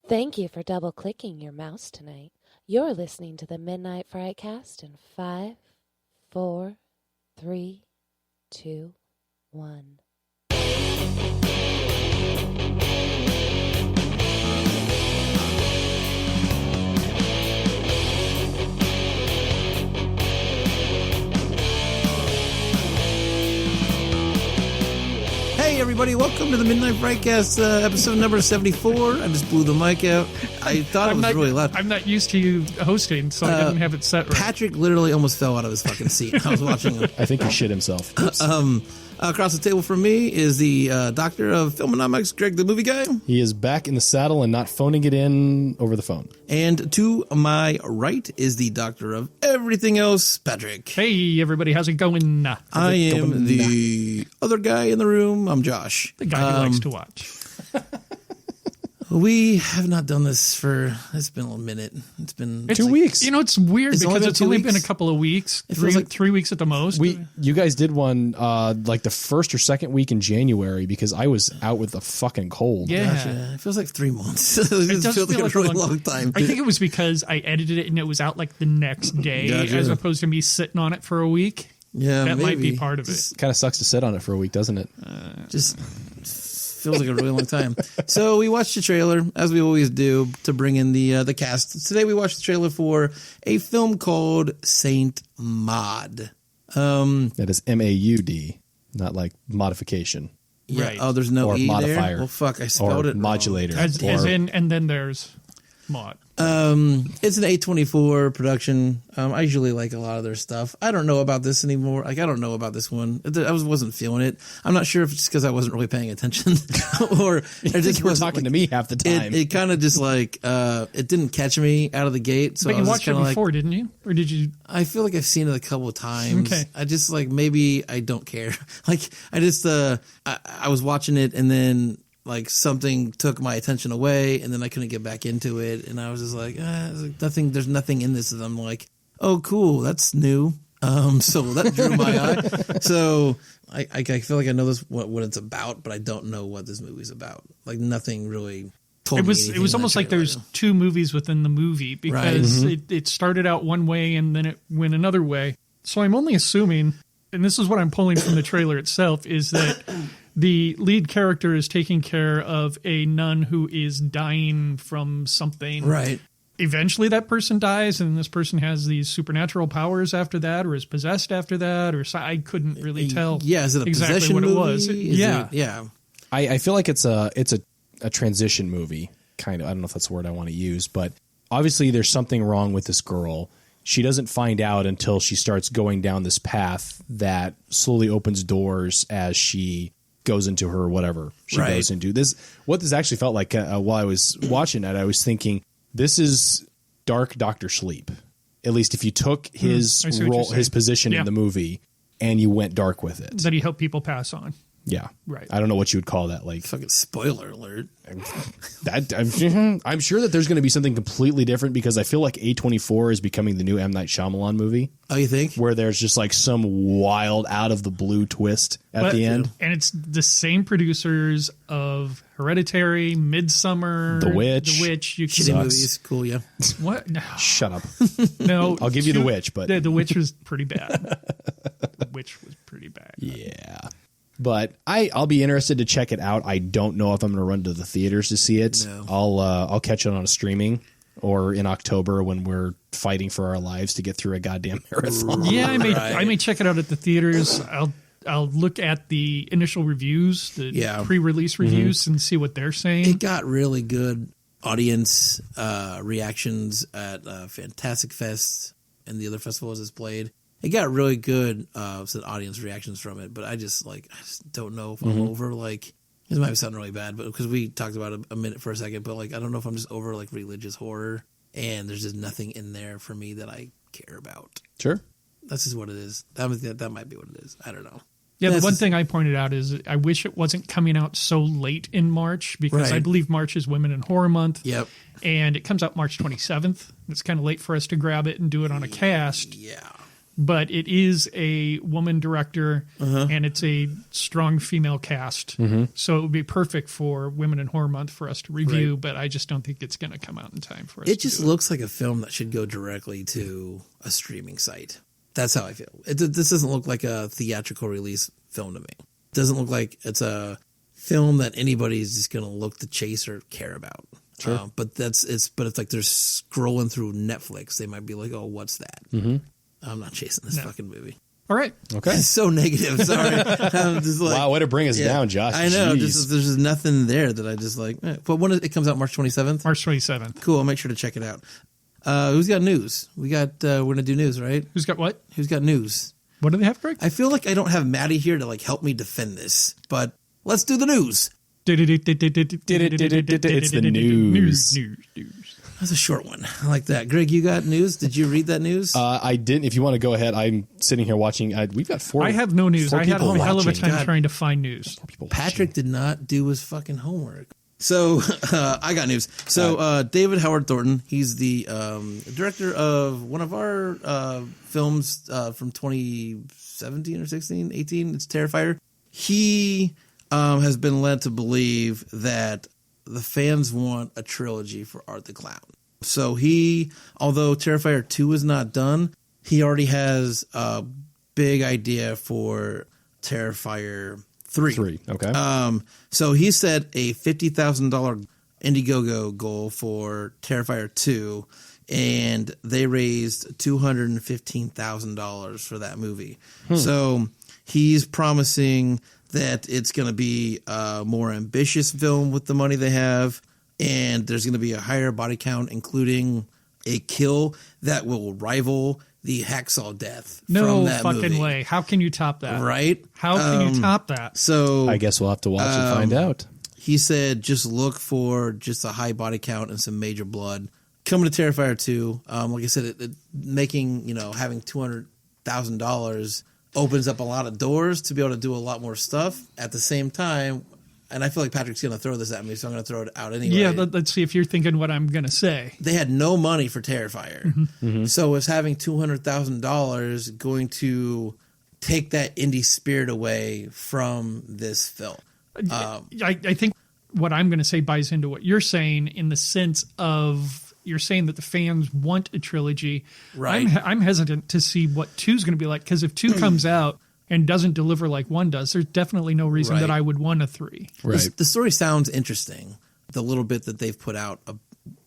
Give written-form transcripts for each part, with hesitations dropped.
Thank you for double-clicking your mouse tonight. You're listening to the Midnight Frightcast in 5, 4, 3, 2, 1. Hey everybody, welcome to the Midnight Frightcast, episode number 74. I just blew the mic out. I thought it was really loud. I'm not used to you hosting, so I didn't have it set right. Patrick literally almost fell out of his fucking seat. I was watching him. I think he shit himself. Across the table from me is the doctor of filmonomics, Greg the movie guy. He is back in the saddle and not phoning it in over the phone. And to my right is the doctor of everything else, Patrick. Hey everybody, how's it going? I am the other guy in the room. I'm Josh. The guy who likes to watch. We have not done this for, it's been a minute. It's been 2 weeks. You know, it's weird because it's only been a couple of weeks. It feels like 3 weeks at the most. You guys did one like the first or second week in January because I was out with a fucking cold. Yeah. Gotcha. It feels like 3 months. It does feels like a really long time. I think it was because I edited it and it was out like the next day Gotcha. as opposed to me sitting on it for a week. Yeah, that maybe. might be part of it. Kind of sucks to sit on it for a week, doesn't it? Just feels like a really long time. So we watched the trailer, as we always do, to bring in the cast. Today we watched the trailer for a film called Saint Maud. That is M-A-U-D, not like modification. Yeah. Right. Oh, there's no Or E modifier. there? Well, fuck, I spelled Or it modulator. As in, and then there's Maud. It's an A24 production. I usually like a lot of their stuff. I don't know about this anymore. Like, I don't know about this one. I wasn't feeling it. I'm not sure if it's just because I wasn't really paying attention or I think you were talking to me half the time. It kind of just like, it didn't catch me out of the gate. So But I you was watched it just before, didn't you? Or did you? I feel like I've seen it a couple of times. Okay. I just like, maybe I don't care. Like, I just, I was watching it and then like something took my attention away and then I couldn't get back into it. And I was just like, there's nothing in this that I'm like, oh, cool. That's new. So that drew my eye. So I feel like I know this, what it's about, but I don't know what this movie's about. Like nothing really told me anything. It was almost like there's two movies within the movie because it started out one way and then it went another way. So I'm only assuming, and this is what I'm pulling from the trailer itself, is that the lead character is taking care of a nun who is dying from something. Right. Eventually that person dies and this person has these supernatural powers after that or is possessed after that or I couldn't really tell is it a exactly possession what movie? it was. Yeah. I feel like it's a transition movie, kind of. I don't know if that's the word I want to use, but obviously there's something wrong with this girl. She doesn't find out until she starts going down this path that slowly opens doors as she goes into her whatever she goes into. What this actually felt like while I was watching it, I was thinking, this is dark Dr. Sleep. At least if you took his role, his position in the movie and you went dark with it. That he helped people pass on. Yeah. Right. I don't know what you would call that. Like, Fucking spoiler alert. I'm sure that there's going to be something completely different because I feel like A24 is becoming the new M. Night Shyamalan movie. Oh, you think? Where there's just like some wild out of the blue twist at the end. And it's the same producers of Hereditary, Midsummer, The Witch. You Shitty can, movies. Cool, yeah. what? No. Shut up. No. I'll give you The Witch, but The Witch was pretty bad. The Witch was pretty bad. yeah. But I'll be interested to check it out. I don't know if I'm going to run to the theaters to see it. No. I'll catch it on a streaming or in October when we're fighting for our lives to get through a goddamn marathon. Yeah, I may check it out at the theaters. I'll look at the initial reviews, the pre-release reviews, and see what they're saying. It got really good audience reactions at Fantastic Fest and the other festivals it's played. It got really good audience reactions from it, but I just don't know if I'm over like, this might sound really bad, but because we talked about it a minute for a second, but like I don't know if I'm just over like religious horror and there's just nothing in there for me that I care about. Sure. That's just what it is. That might be what it is. I don't know. Yeah, the one thing I pointed out is I wish it wasn't coming out so late in March because I believe March is Women in Horror Month. Yep. And it comes out March 27th. It's kind of late for us to grab it and do it on a cast. Yeah. but it is a woman director, and it's a strong female cast. So it would be perfect for Women in Horror Month for us to review, but I just don't think it's going to come out in time for us It just looks like a film that should go directly to a streaming site. That's how I feel. This doesn't look like a theatrical release film to me. It doesn't look like it's a film that anybody's just going to look to chase or care about. Sure. But it's like they're scrolling through Netflix. They might be like, oh, what's that? I'm not chasing this fucking movie. All right. Okay. It's so negative. Sorry. I'm just like, Wow, way to bring us down, Josh. I know. Jeez. There's just nothing there that I just like. But when it comes out March 27th? March 27th. Cool. I'll make sure to check it out. Who's got news? We're going to do news, right? Who's got what? Who's got news? What do they have, Greg? I feel like I don't have Maddie here to like help me defend this, but let's do the news. It's the news. That's a short one. I like that. Greg, you got news? Did you read that news? I didn't. If you want to go ahead, I'm sitting here watching. We've got four. I have no news. four I had a people hell of a watching. time trying to find news. Patrick did not do his fucking homework. So I got news. So David Howard Thornton, he's the director of one of our films from 2017 or 16, 18. It's Terrifier. He has been led to believe that the fans want a trilogy for Art the Clown. So although Terrifier 2 is not done, he already has a big idea for Terrifier 3. Okay. So he set a $50,000 Indiegogo goal for Terrifier 2, and they raised $215,000 for that movie. So he's promising that it's going to be a more ambitious film with the money they have, and there's going to be a higher body count, including a kill that will rival the hacksaw death from No that fucking movie. way. How can you top that? Right? How can you top that? So I guess we'll have to watch and find out. he said just look for just a high body count and some major blood. Coming to Terrifier 2, like I said, having $200,000 opens up a lot of doors to be able to do a lot more stuff at the same time. And I feel like Patrick's going to throw this at me, so I'm going to throw it out anyway. Yeah, let's see if you're thinking what I'm going to say. They had no money for Terrifier. So is having $200,000 going to take that indie spirit away from this film? I think what I'm going to say buys into what you're saying in the sense of you're saying that the fans want a trilogy. Right. I'm hesitant to see what 2 is going to be like, because if 2 comes out and doesn't deliver like 1 does, there's definitely no reason that I would want a 3. Right. The story sounds interesting. The little bit that they've put out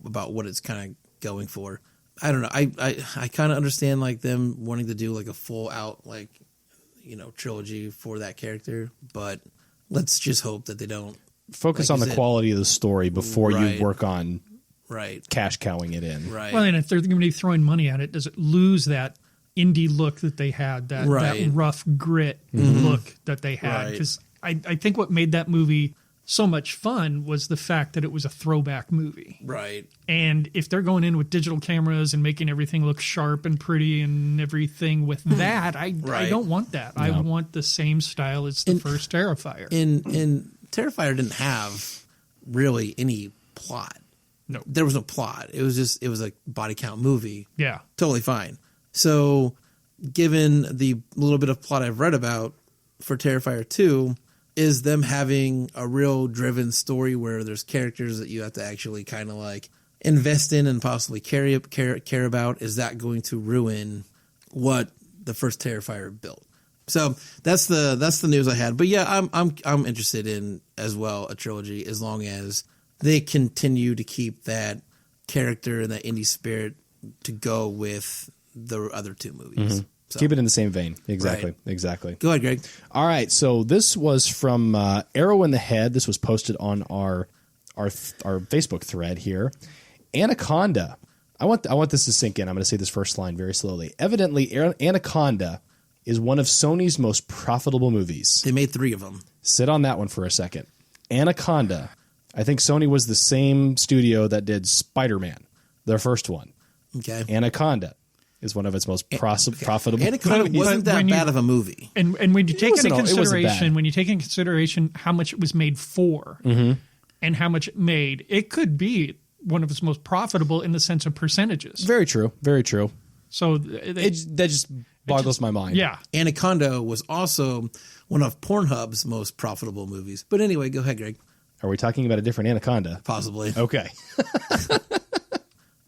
about what it's kind of going for. I don't know. I kind of understand like them wanting to do like a full out trilogy for that character, but let's just hope that they don't Focus on the quality of the story before you work on cash cowing it in. Right. Well, and if they're going to be throwing money at it, does it lose that indie look that they had, that rough grit look that they had? Because I think what made that movie so much fun was the fact that it was a throwback movie. Right. And if they're going in with digital cameras and making everything look sharp and pretty and everything with that, I don't want that. No. I want the same style as the first Terrifier. And Terrifier didn't have really any plot. No. There was no plot. It was a body count movie. Yeah. Totally fine. So given the little bit of plot I've read about for Terrifier 2, is them having a real driven story where there's characters that you have to actually kind of like invest in and possibly care about. Is that going to ruin what the first Terrifier built? So that's the news I had. But yeah, I'm interested in as well a trilogy, as long as they continue to keep that character and that indie spirit to go with the other 2 movies. So. Keep it in the same vein. Exactly. Exactly. Go ahead, Greg. All right. So this was from Arrow in the Head. This was posted on our Facebook thread here. Anaconda. I want this to sink in. I'm going to say this first line very slowly. Evidently, Anaconda is one of Sony's most profitable movies. They made 3 of them. Sit on that one for a second. Anaconda. I think Sony was the same studio that did Spider-Man, their first one. Okay. Anaconda is one of its most profitable. Anaconda wasn't that bad of a movie. And when you take into consideration how much it was made for and how much it made, it could be one of its most profitable in the sense of percentages. Very true. Very true. So that just boggles my mind. Yeah. Anaconda was also one of Pornhub's most profitable movies. But anyway, go ahead, Greg. Are we talking about a different Anaconda? Possibly. Okay.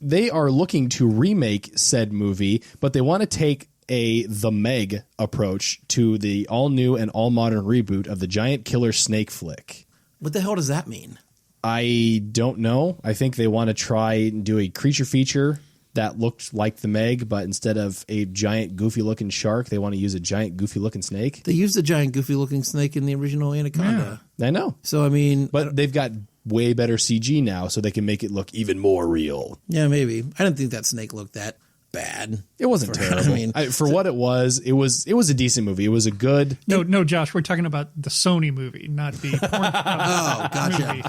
They are looking to remake said movie, but they want to take The Meg approach to the all-new and all-modern reboot of the giant killer snake flick. What the hell does that mean? I don't know. I think they want to try and do a creature feature that looked like The Meg, but instead of a giant goofy-looking shark, they want to use a giant goofy-looking snake. They used a giant goofy-looking snake in the original Anaconda. Yeah. I know. So, I mean... But they've got way better CG now, so they can make it look even more real. Yeah, maybe. I didn't think that snake looked that bad. It wasn't terrible. For what it was a decent movie. It was a good... No, Josh, we're talking about the Sony movie, not the gotcha. movie.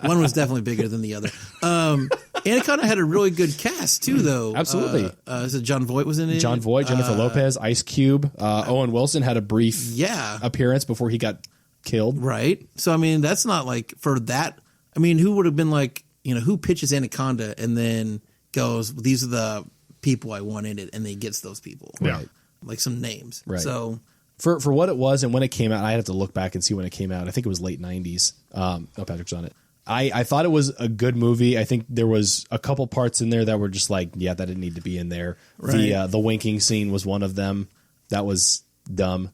One was definitely bigger than the other. Anaconda had a really good cast, too, though. Absolutely. Is it John Voight was in it? John Voight, Jennifer Lopez, Ice Cube. Owen Wilson had a brief appearance before he got killed. Right. So, I mean, that's not like for that. I mean, who would have been like, who pitches Anaconda and then goes, these are the people I want in it, and then he gets those people. Right. Like some names. Right. So for what it was and when it came out, I had to look back and see when it came out. I think it was late 90s. Patrick's on it. I thought it was a good movie. I think there was a couple parts in there that were just like, yeah, that didn't need to be in there. Right. The winking scene was one of them. That was dumb.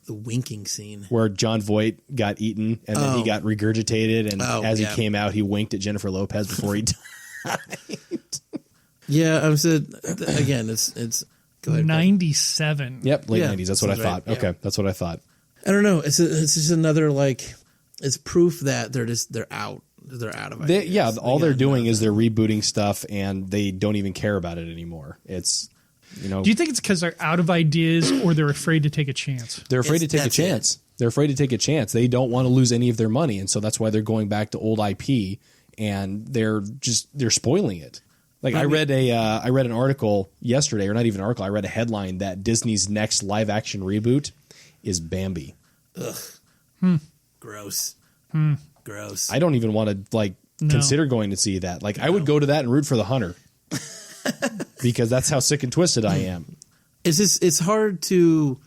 The winking scene. Where John Voight got eaten and then he got regurgitated, and as he came out, he winked at Jennifer Lopez before he died. Yeah, I said again, it's go ahead. 97. Yep, late 90s. That's what I thought. Right. Okay, that's what I thought. I don't know. It's just another it's proof that they're out. They're out of ideas. All they're doing is they're rebooting stuff, and they don't even care about it anymore. It's Do you think it's because they're out of ideas, or they're afraid to take a chance? They're afraid to take a chance. They're afraid to take a chance. They don't want to lose any of their money, and so that's why they're going back to old IP, and they're spoiling it. Like I read an article yesterday, or not even an article. I read a headline that Disney's next live action reboot is Bambi. Ugh. Gross. Gross. I don't even want to consider going to see that. I would go to that and root for the hunter. Because that's how sick and twisted I am. It's hard to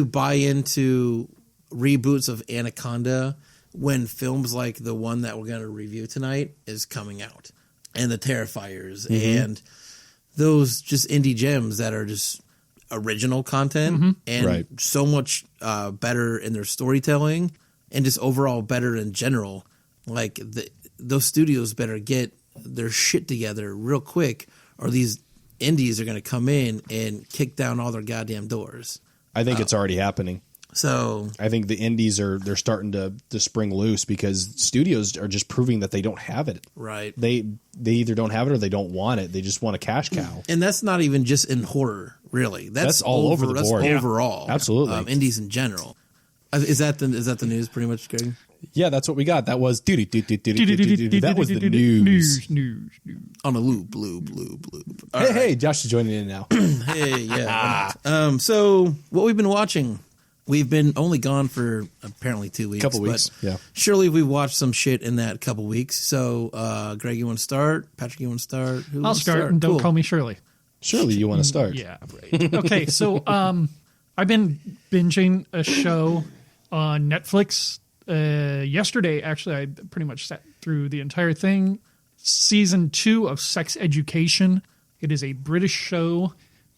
buy into reboots of Anaconda when films like the one that we're going to review tonight is coming out, and the Terrifiers and those just indie gems that are just original content and so much better in their storytelling and just overall better in general. Those studios better get their shit together real quick, or these indies are going to come in and kick down all their goddamn doors. I think it's already happening. So I think the indies they're starting to spring loose because studios are just proving that they don't have it. Right. They either don't have it or they don't want it. They just want a cash cow. And that's not even just in horror, really. That's all over the board. That's overall. Absolutely. Indies in general. Is that the news pretty much, Greg? Yeah, that's what we got. That was that was the news. News. On a loop. Hey, Josh is joining in now. Hey, yeah. So what we've been watching, we've been only gone for apparently 2 weeks. Couple weeks, yeah. Surely we've watched some shit in that couple weeks. So, Greg, you want to start? Patrick, you want to start? I'll start, and don't call me Shirley. Shirley, you want to start? Yeah, right. Okay, so I've been binging a show on Netflix. Yesterday, actually, I pretty much sat through the entire thing. Season 2 of Sex Education. It is a British show.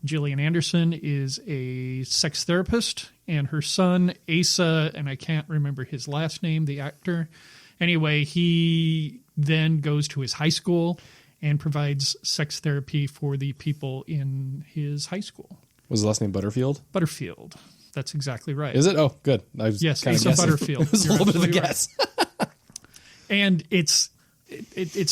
Gillian Anderson is a sex therapist, and her son, Asa, and I can't remember his last name, the actor. Anyway, he then goes to his high school and provides sex therapy for the people in his high school. Was the last name Butterfield? Butterfield. That's exactly right. Is it? Oh, good. I was yes, kind Asa of Butterfield. It was a little bit of a guess. Right. And it's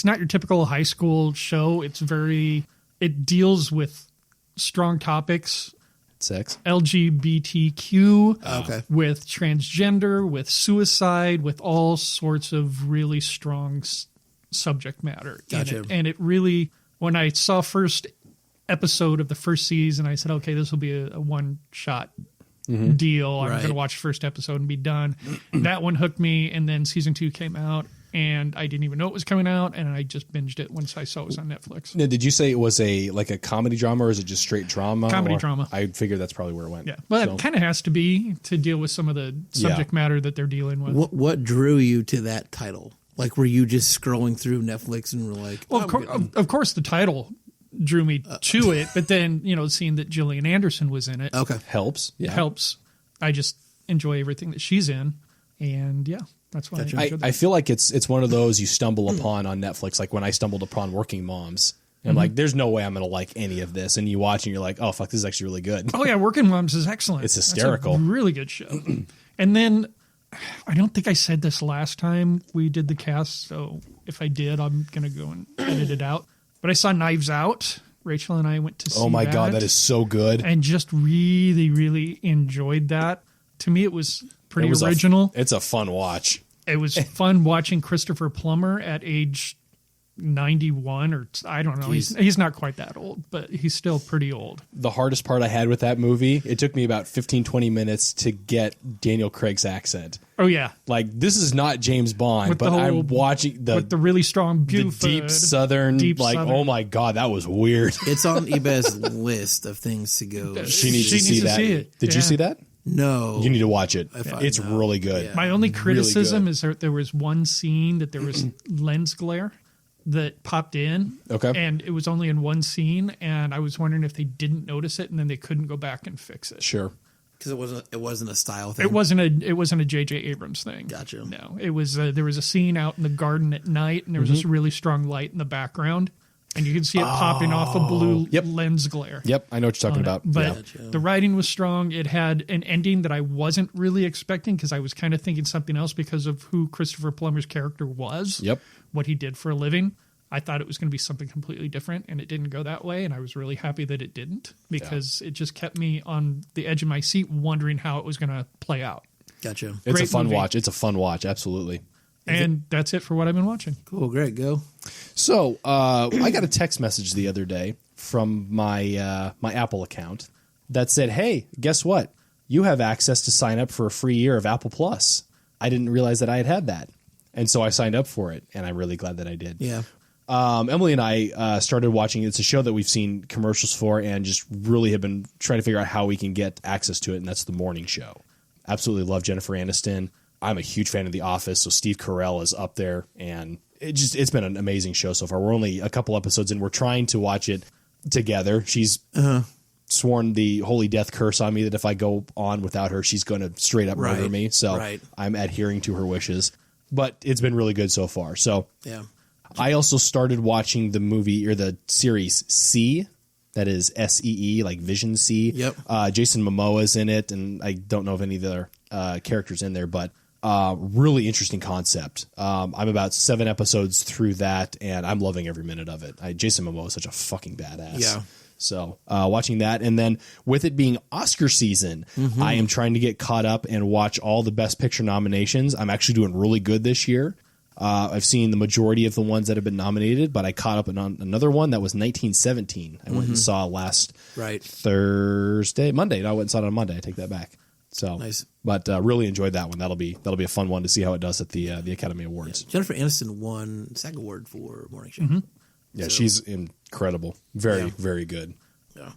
not your typical high school show. It deals with strong topics. Sex. LGBTQ. With transgender, with suicide, with all sorts of really strong subject matter. Gotcha. And it really, when I saw first episode of the first season, I said, okay, this will be a one-shot deal. I'm going to watch the first episode and be done. That one hooked me, and then season 2 came out. and I didn't even know it was coming out, and I just binged it once I saw it was on Netflix. Now, did you say it was a comedy drama, or is it just straight drama? Comedy drama. I figured that's probably where it went. Yeah, but it kind of has to be to deal with some of the subject matter that they're dealing with. What drew you to that title? Like, were you just scrolling through Netflix and were like, well, of course, the title drew me to it, but then, seeing that Gillian Anderson was in it helps. Yeah. Helps. I just enjoy everything that she's in, and that's why I feel like it's one of those you stumble upon on Netflix, like when I stumbled upon Working Moms. And like, there's no way I'm going to like any of this. And you watch and you're like, oh, fuck, this is actually really good. Oh, yeah, Working Moms is excellent. It's hysterical. That's a really good show. And then, I don't think I said this last time we did the cast, so if I did, I'm going to go and edit it out. But I saw Knives Out. Rachel and I went to see that. Oh, my God, that is so good. And just really, really enjoyed that. To me, it was pretty original. It's a fun watch. It was fun watching Christopher Plummer at age 91, or I don't know. He's not quite that old, but he's still pretty old. The hardest part I had with that movie, it took me about 15-20 minutes to get Daniel Craig's accent. Oh, yeah. Like, this is not James Bond, but I'm watching with the really strong, beautiful, deep southern, oh my God, that was weird. It's on eBay's list of things to go. She needs to see that. Did you see that? No. You need to watch it. It's really good. Yeah. My only criticism is that there was one scene that there was lens glare that popped in. Okay. And it was only in one scene, and I was wondering if they didn't notice it and then they couldn't go back and fix it. Sure. Because it wasn't a style thing. It wasn't a J.J. Abrams thing. Gotcha. No, it was there was a scene out in the garden at night, and there was this really strong light in the background, and you could see it popping off a blue lens glare. Yep, I know what you're talking about. But the writing was strong. It had an ending that I wasn't really expecting because I was kind of thinking something else because of who Christopher Plummer's character was. Yep. What he did for a living. I thought it was going to be something completely different, and it didn't go that way, and I was really happy that it didn't because it just kept me on the edge of my seat wondering how it was going to play out. Gotcha. It's Great a fun movie. watch. It's a fun watch, absolutely. And that's it for what I've been watching. Cool, great, go. So I got a text message the other day from my my Apple account that said, hey, guess what? You have access to sign up for a free year of Apple Plus. I didn't realize that I had that. And so I signed up for it, and I'm really glad that I did. Yeah. Emily and I started watching. It's a show that we've seen commercials for and just really have been trying to figure out how we can get access to it, and that's The Morning Show. Absolutely love Jennifer Aniston. I'm a huge fan of The Office, so Steve Carell is up there, and it's been an amazing show so far. We're only a couple episodes in. We're trying to watch it together. She's sworn the holy death curse on me that if I go on without her, she's going to straight up murder me. So I'm adhering to her wishes. But it's been really good so far. So yeah. I also started watching the movie or the series C, that is SEE, like Vision C. Yep. Jason Momoa is in it, and I don't know of any of the other characters in there, but really interesting concept. I'm about 7 episodes through that, and I'm loving every minute of it. Jason Momoa is such a fucking badass. Yeah. So watching that, and then with it being Oscar season, I am trying to get caught up and watch all the Best Picture nominations. I'm actually doing really good this year. I've seen the majority of the ones that have been nominated, but I caught up on another one that was 1917. I went and saw last Monday. No, I went and saw it on Monday. I take that back. So nice, but really enjoyed that one. That'll be a fun one to see how it does at the Academy Awards. Yeah. Jennifer Aniston won SAG Award for Morning Show. Yeah, so, she's incredible. Very good. Yeah.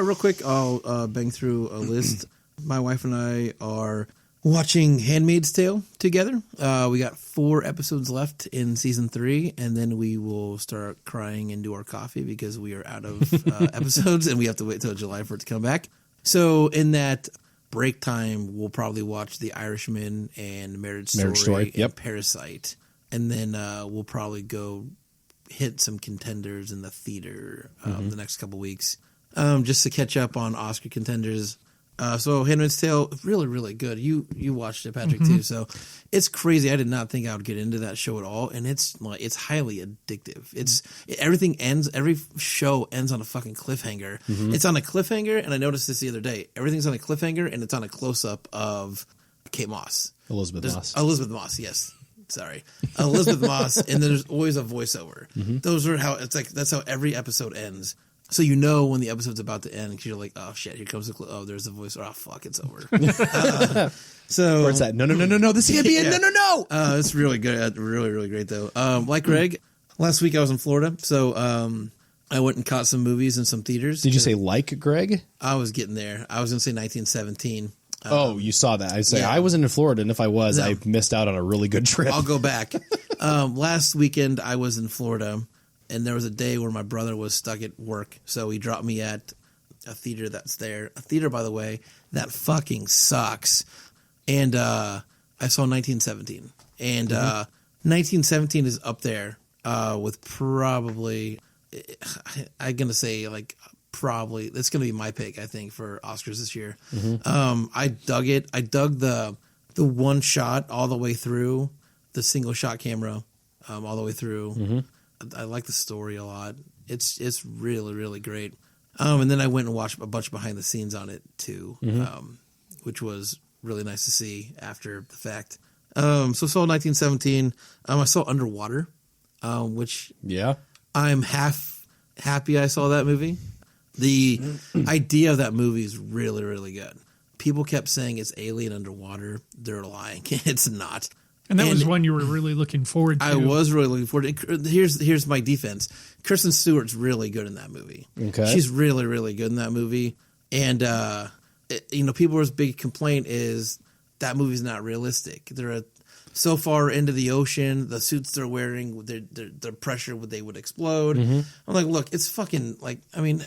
Real quick, I'll bang through a list. My wife and I are watching Handmaid's Tale together. We got 4 episodes left in season 3, and then we will start crying into our coffee because we are out of episodes, and we have to wait till July for it to come back. So in that break time, we'll probably watch The Irishman and Marriage Story and Parasite, and then we'll probably go hit some contenders in the theater the next couple weeks just to catch up on Oscar contenders. So Handmaid's Tale, really, really good. You watched it, Patrick, too. So it's crazy. I did not think I would get into that show at all, and it's highly addictive. Every show ends on a fucking cliffhanger. It's on a cliffhanger, and I noticed this the other day. Everything's on a cliffhanger, and it's on a close up of Kate Moss. Elizabeth Moss, yes. Sorry, Elizabeth Moss, and then there's always a voiceover. Those are how that's how every episode ends. So when the episode's about to end, because you're like, oh shit, here comes there's the voice. Oh fuck, it's over. So where's that? No, this can't be it. No. It's really good, really, really great though. Like Greg, last week I was in Florida, so I went and caught some movies in some theaters. Did you say like Greg? I was getting there. I was gonna say 1917. You saw that. I say I wasn't in Florida, and if I was, I missed out on a really good trip. I'll go back. Last weekend I was in Florida. And there was a day where my brother was stuck at work, so he dropped me at a theater that's there. A theater, by the way, that fucking sucks. And I saw 1917. And 1917 is up there with probably, I'm going to say, like, probably, it's going to be my pick, I think, for Oscars this year. I dug it. I dug the one shot all the way through, the single shot camera all the way through. I like the story a lot. It's really, really great. And then I went and watched a bunch behind the scenes on it too, which was really nice to see after the fact. So saw 1917. I saw Underwater, which I'm half happy I saw that movie. The idea of that movie is really, really good. People kept saying it's alien underwater. They're lying. It's not. And that was one you were really looking forward to. I was really looking forward to. Here's my defense. Kristen Stewart's really good in that movie. Okay. She's really, really good in that movie. And, people's big complaint is that movie's not realistic. They're so far into the ocean, the suits they're wearing, the pressure they would explode. I'm like, look, it's fucking like, I mean,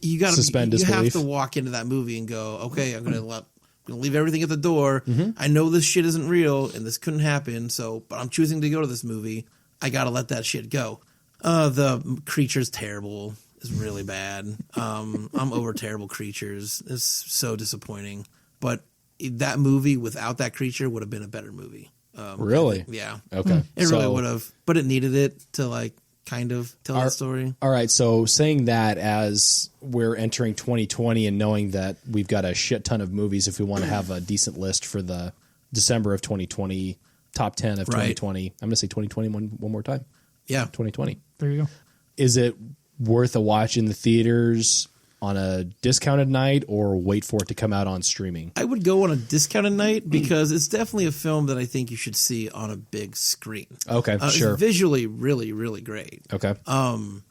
you got to suspend disbelief. You have to walk into that movie and go, okay, I'm going to leave everything at the door. I know this shit isn't real and this couldn't happen. But I'm choosing to go to this movie. I got to let that shit go. The creature's terrible. It's really bad. I'm over terrible creatures. It's so disappointing. But that movie without that creature would have been a better movie. Really? Yeah. Okay. It really would have, but it needed it to kind of tell that story. All right, so saying that as we're entering 2020 and knowing that we've got a shit ton of movies if we want to have a decent list for the December of 2020, top 10 of 2020. I'm going to say 2020 one more time. Yeah. 2020. There you go. Is it worth a watch in the theaters on a discounted night or wait for it to come out on streaming? I would go on a discounted night because it's definitely a film that I think you should see on a big screen. Okay, sure. It's visually really, really great. Okay. And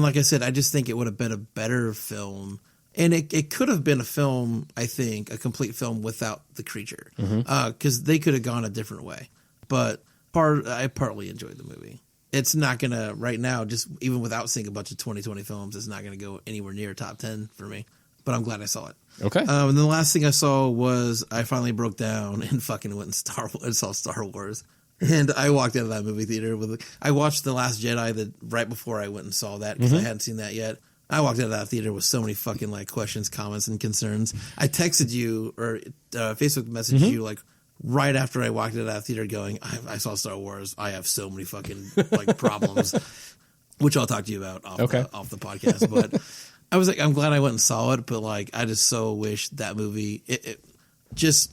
like I said, I just think it would have been a better film. And it could have been a film, I think, a complete film without the creature. Because they could have gone a different way. But I partly enjoyed the movie. It's not going to, right now, just even without seeing a bunch of 2020 films, it's not going to go anywhere near top 10 for me. But I'm glad I saw it. Okay. And then the last thing I saw was I finally broke down and fucking went and saw Star Wars. And I walked out of that movie theater I watched The Last Jedi right before I went and saw that because I hadn't seen that yet. I walked out of that theater with so many fucking questions, comments, and concerns. I texted you or Facebook messaged you right after I walked out of that theater going, I saw Star Wars. I have so many fucking problems, which I'll talk to you about off the podcast. But I was I'm glad I went and saw it. But I just so wish that movie, it just,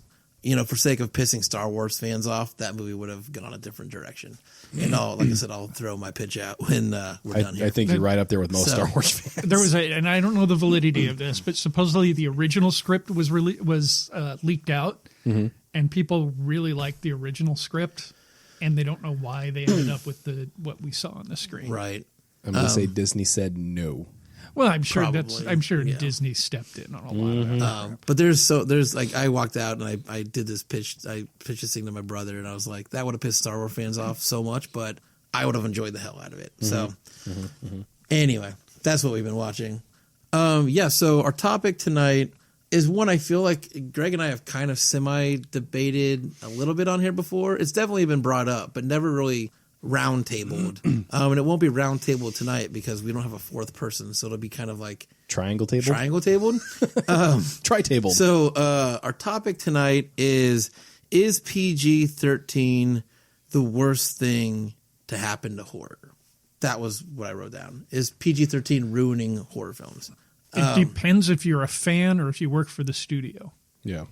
for sake of pissing Star Wars fans off, that movie would have gone a different direction. And like I said, I'll throw my pitch out when we're done here. I think you're right up there with most Star Wars fans. There was and I don't know the validity of this, but supposedly the original script was leaked out. And people really liked the original script, and they don't know why they ended up with what we saw on the screen. Right. I'm going to say Disney said no. Well, I'm sure Probably. Disney stepped in on a lot of that. But there's I walked out and I did this pitch. I pitched this thing to my brother, and I was like, that would have pissed Star Wars fans off so much, but I would have enjoyed the hell out of it. So anyway, that's what we've been watching. So our topic tonight is one I feel like Greg and I have kind of semi-debated a little bit on here before. It's definitely been brought up, but never really round-tabled. And it won't be round-tabled tonight because we don't have a fourth person, so it'll be kind of like... Triangle-tabled? Triangle-tabled? Tri-tabled. So our topic tonight is PG-13 the worst thing to happen to horror? That was what I wrote down. Is PG-13 ruining horror films? It depends if you're a fan or if you work for the studio. Yeah.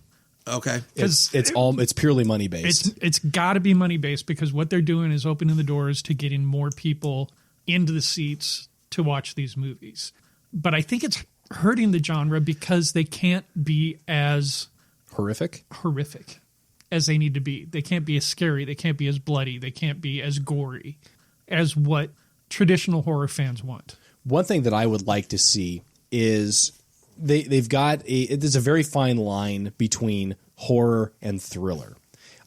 Okay. It's purely money based. It's got to be money based because what they're doing is opening the doors to getting more people into the seats to watch these movies. But I think it's hurting the genre because they can't be as Horrific as they need to be. They can't be as scary. They can't be as bloody. They can't be as gory as what traditional horror fans want. One thing that I would like to see is there's a very fine line between horror and thriller.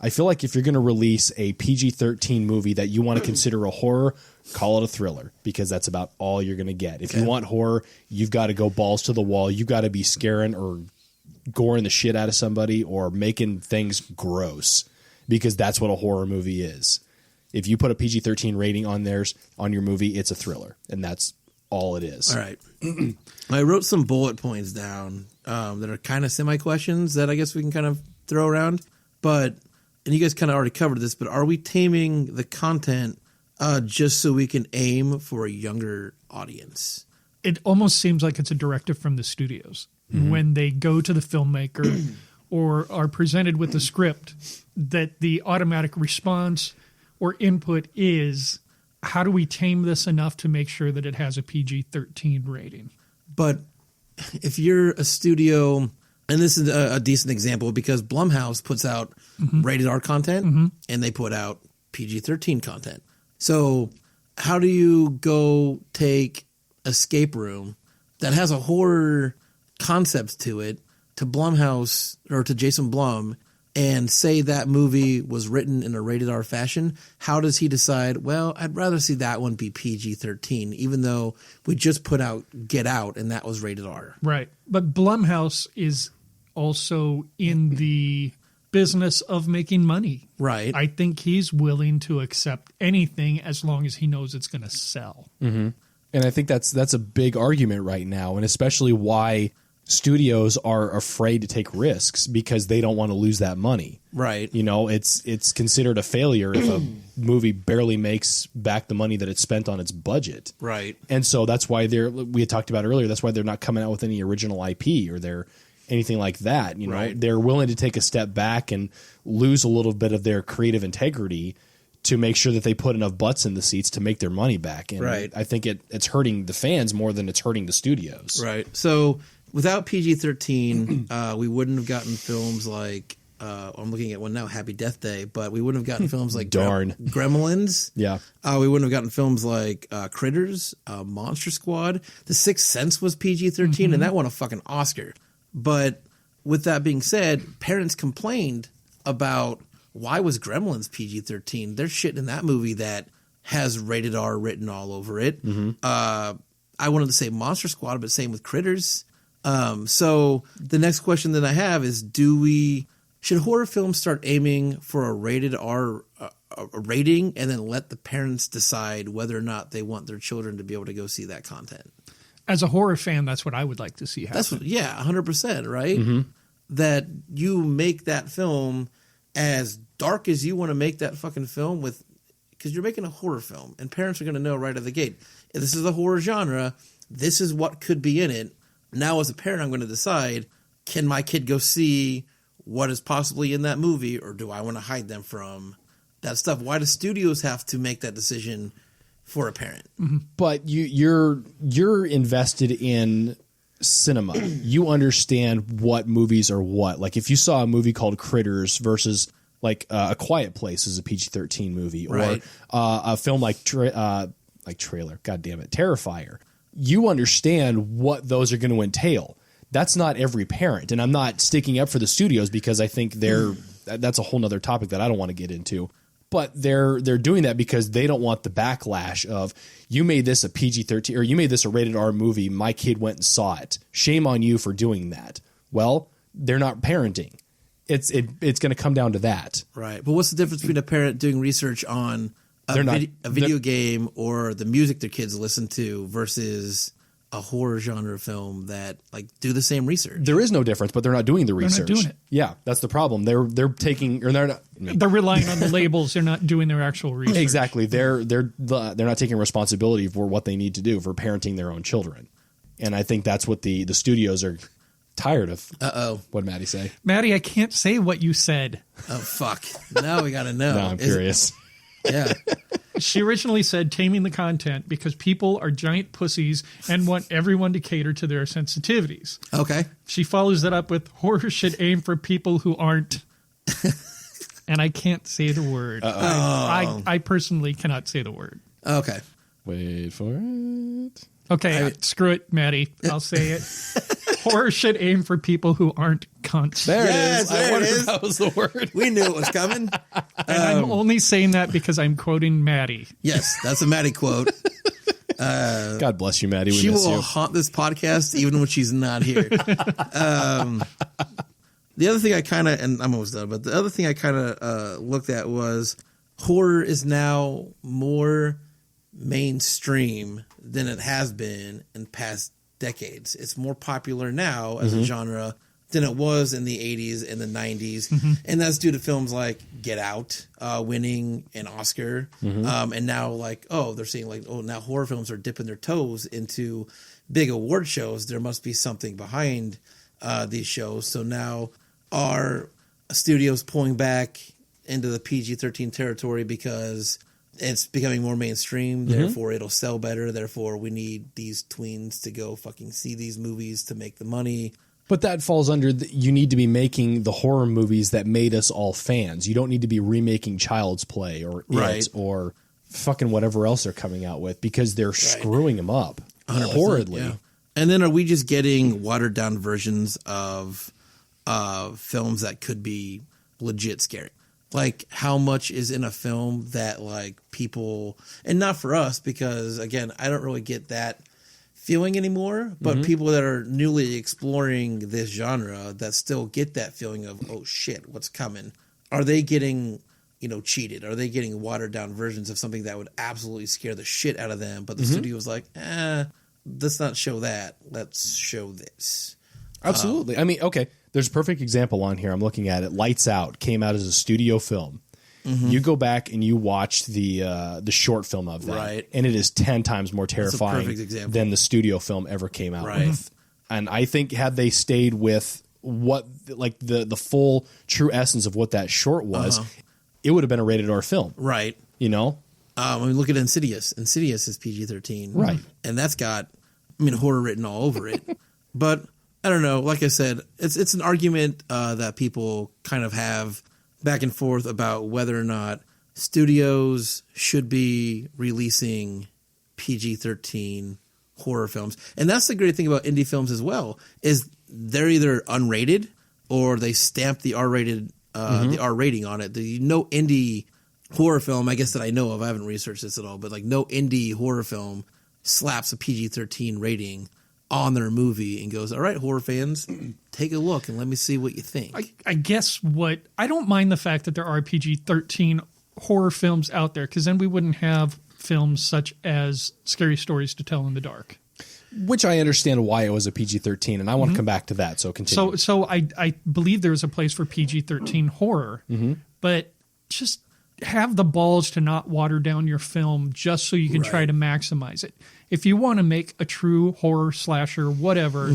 I feel like if you're going to release a PG-13 movie that you want to consider a horror, call it a thriller, because that's about all you're going to get. If you want horror, you've got to go balls to the wall. You've got to be scaring or goring the shit out of somebody or making things gross, because that's what a horror movie is. If you put a PG-13 rating on your movie, it's a thriller, and that's all it is. All right. I wrote some bullet points down that are kind of semi-questions that I guess we can kind of throw around. But, and you guys kind of already covered this, but are we taming the content just so we can aim for a younger audience? It almost seems like it's a directive from the studios. When they go to the filmmaker or are presented with the script, that the automatic response or input is, how do we tame this enough to make sure that it has a PG-13 rating? But if you're a studio, and this is a decent example because Blumhouse puts out rated R content and they put out PG-13 content. So how do you go take Escape Room that has a horror concept to it to Blumhouse or to Jason Blum and say that movie was written in a rated R fashion? How does he decide, well, I'd rather see that one be PG-13, even though we just put out Get Out and that was rated R? Right. But Blumhouse is also in the business of making money. Right. I think he's willing to accept anything as long as he knows it's going to sell. Mm-hmm. And I think that's a big argument right now, and especially why studios are afraid to take risks, because they don't want to lose that money. Right. You know, it's considered a failure if a movie barely makes back the money that it's spent on its budget. Right. And so that's why we had talked about earlier, that's why they're not coming out with any original IP or they're anything like that. You know, Right. They're willing to take a step back and lose a little bit of their creative integrity to make sure that they put enough butts in the seats to make their money back. And Right. I think it's hurting the fans more than it's hurting the studios. Right. So without PG-13, we wouldn't have gotten films like, I'm looking at one now, Happy Death Day, but we wouldn't have gotten films like Darn. Gremlins. Yeah. We wouldn't have gotten films like Critters, Monster Squad. The Sixth Sense was PG-13, and that won a fucking Oscar. But with that being said, parents complained about, why was Gremlins PG-13? There's shit in that movie that has rated R written all over it. I wanted to say Monster Squad, but same with Critters. So the next question that I have is, should horror films start aiming for a rated R rating and then let the parents decide whether or not they want their children to be able to go see that content? As a horror fan, that's what I would like to see happen. 100%, right? That you make that film as dark as you want to make that fucking film with, because you're making a horror film and parents are going to know right out of the gate, if this is a horror genre, this is what could be in it. Now as a parent, I'm going to decide, can my kid go see what is possibly in that movie, or do I want to hide them from that stuff? Why do studios have to make that decision for a parent? But you're invested in cinema. You understand what movies are what. Like if you saw a movie called Critters versus like A Quiet Place is a PG-13 movie, or Right. A film like Trailer, God damn it, Terrifier. You understand what those are going to entail. That's not every parent, and I'm not sticking up for the studios because I think that's a whole nother topic that I don't want to get into. But they're doing that because they don't want the backlash of, you made this a PG-13 or you made this a rated R movie, my kid went and saw it. Shame on you for doing that. Well, they're not parenting. It's going to come down to that. Right. But what's the difference between a parent doing research on a video game or the music their kids listen to versus a horror genre film that like do the same research? There is no difference, but they're not doing the research. They're not doing it. Yeah, that's the problem. They're taking, or they're not. They're relying on the labels. They're not doing their actual research. Exactly. They're not taking responsibility for what they need to do for parenting their own children. And I think that's what the studios are tired of. What'd Maddie say? Maddie, I can't say what you said. Oh, fuck. Now we got to know. No, I'm curious. Yeah. She originally said taming the content because people are giant pussies and want everyone to cater to their sensitivities. Okay. She follows that up with horror should aim for people who aren't. And I can't say the word. I personally cannot say the word. Okay. Wait for it. Okay, screw it, Maddie. I'll say it. Horror should aim for people who aren't cunts. There Yes, it is. there I it wondered is. if that was the word. We knew it was coming. And I'm only saying that because I'm quoting Maddie. Yes, that's a Maddie quote. God bless you, Maddie. We She miss will you. haunt this podcast even when she's not here. The other thing I kind of, and I'm almost done, but the other thing I kind of looked at was horror is now more mainstream than it has been in past decades. It's more popular now as a genre than it was in the 80s and the 90s. And that's due to films like Get Out winning an Oscar. And now they're seeing now horror films are dipping their toes into big award shows. There must be something behind these shows. So now are studios pulling back into the PG-13 territory because it's becoming more mainstream, therefore it'll sell better, therefore we need these tweens to go fucking see these movies to make the money. But that falls under you need to be making the horror movies that made us all fans. You don't need to be remaking Child's Play or It or fucking whatever else they're coming out with because they're screwing them up 100%, horridly. yeah. And then are we just getting watered down versions of films that could be legit scary? Like, how much is in a film that, like, people... And not for us, because, again, I don't really get that feeling anymore. But people that are newly exploring this genre that still get that feeling of, oh, shit, what's coming? Are they getting, cheated? Are they getting watered-down versions of something that would absolutely scare the shit out of them? But the studio's like, let's not show that. Let's show this. Absolutely. I mean, okay, there's a perfect example on here. I'm looking at it. Lights Out came out as a studio film. You go back and you watch the short film of that, Right. and it is 10 times more terrifying perfect example. than the studio film ever came out Right. with. And I think had they stayed with what like the full true essence of what that short was, it would have been a rated R film. Right. I mean, look at Insidious. Insidious is PG-13. Right. And that's got, horror written all over it. But I don't know. Like I said, it's an argument that people kind of have back and forth about whether or not studios should be releasing PG-13 horror films. And that's the great thing about indie films as well, is they're either unrated or they stamp the R-rated the R rating on it. No indie horror film, I guess that I know of, I haven't researched this at all, but like no indie horror film slaps a PG-13 rating on their movie and goes, all right, horror fans, take a look and let me see what you think. I guess I don't mind the fact that there are PG-13 horror films out there, because then we wouldn't have films such as Scary Stories to Tell in the Dark. Which I understand why it was a PG-13, and I want to come back to that, so continue. So I believe there's a place for PG-13 horror, but just have the balls to not water down your film just so you can try to maximize it. If you want to make a true horror slasher, whatever,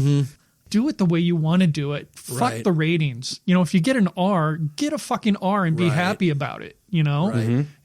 do it the way you want to do it. Fuck the ratings. If you get an R, get a fucking R and be happy about it,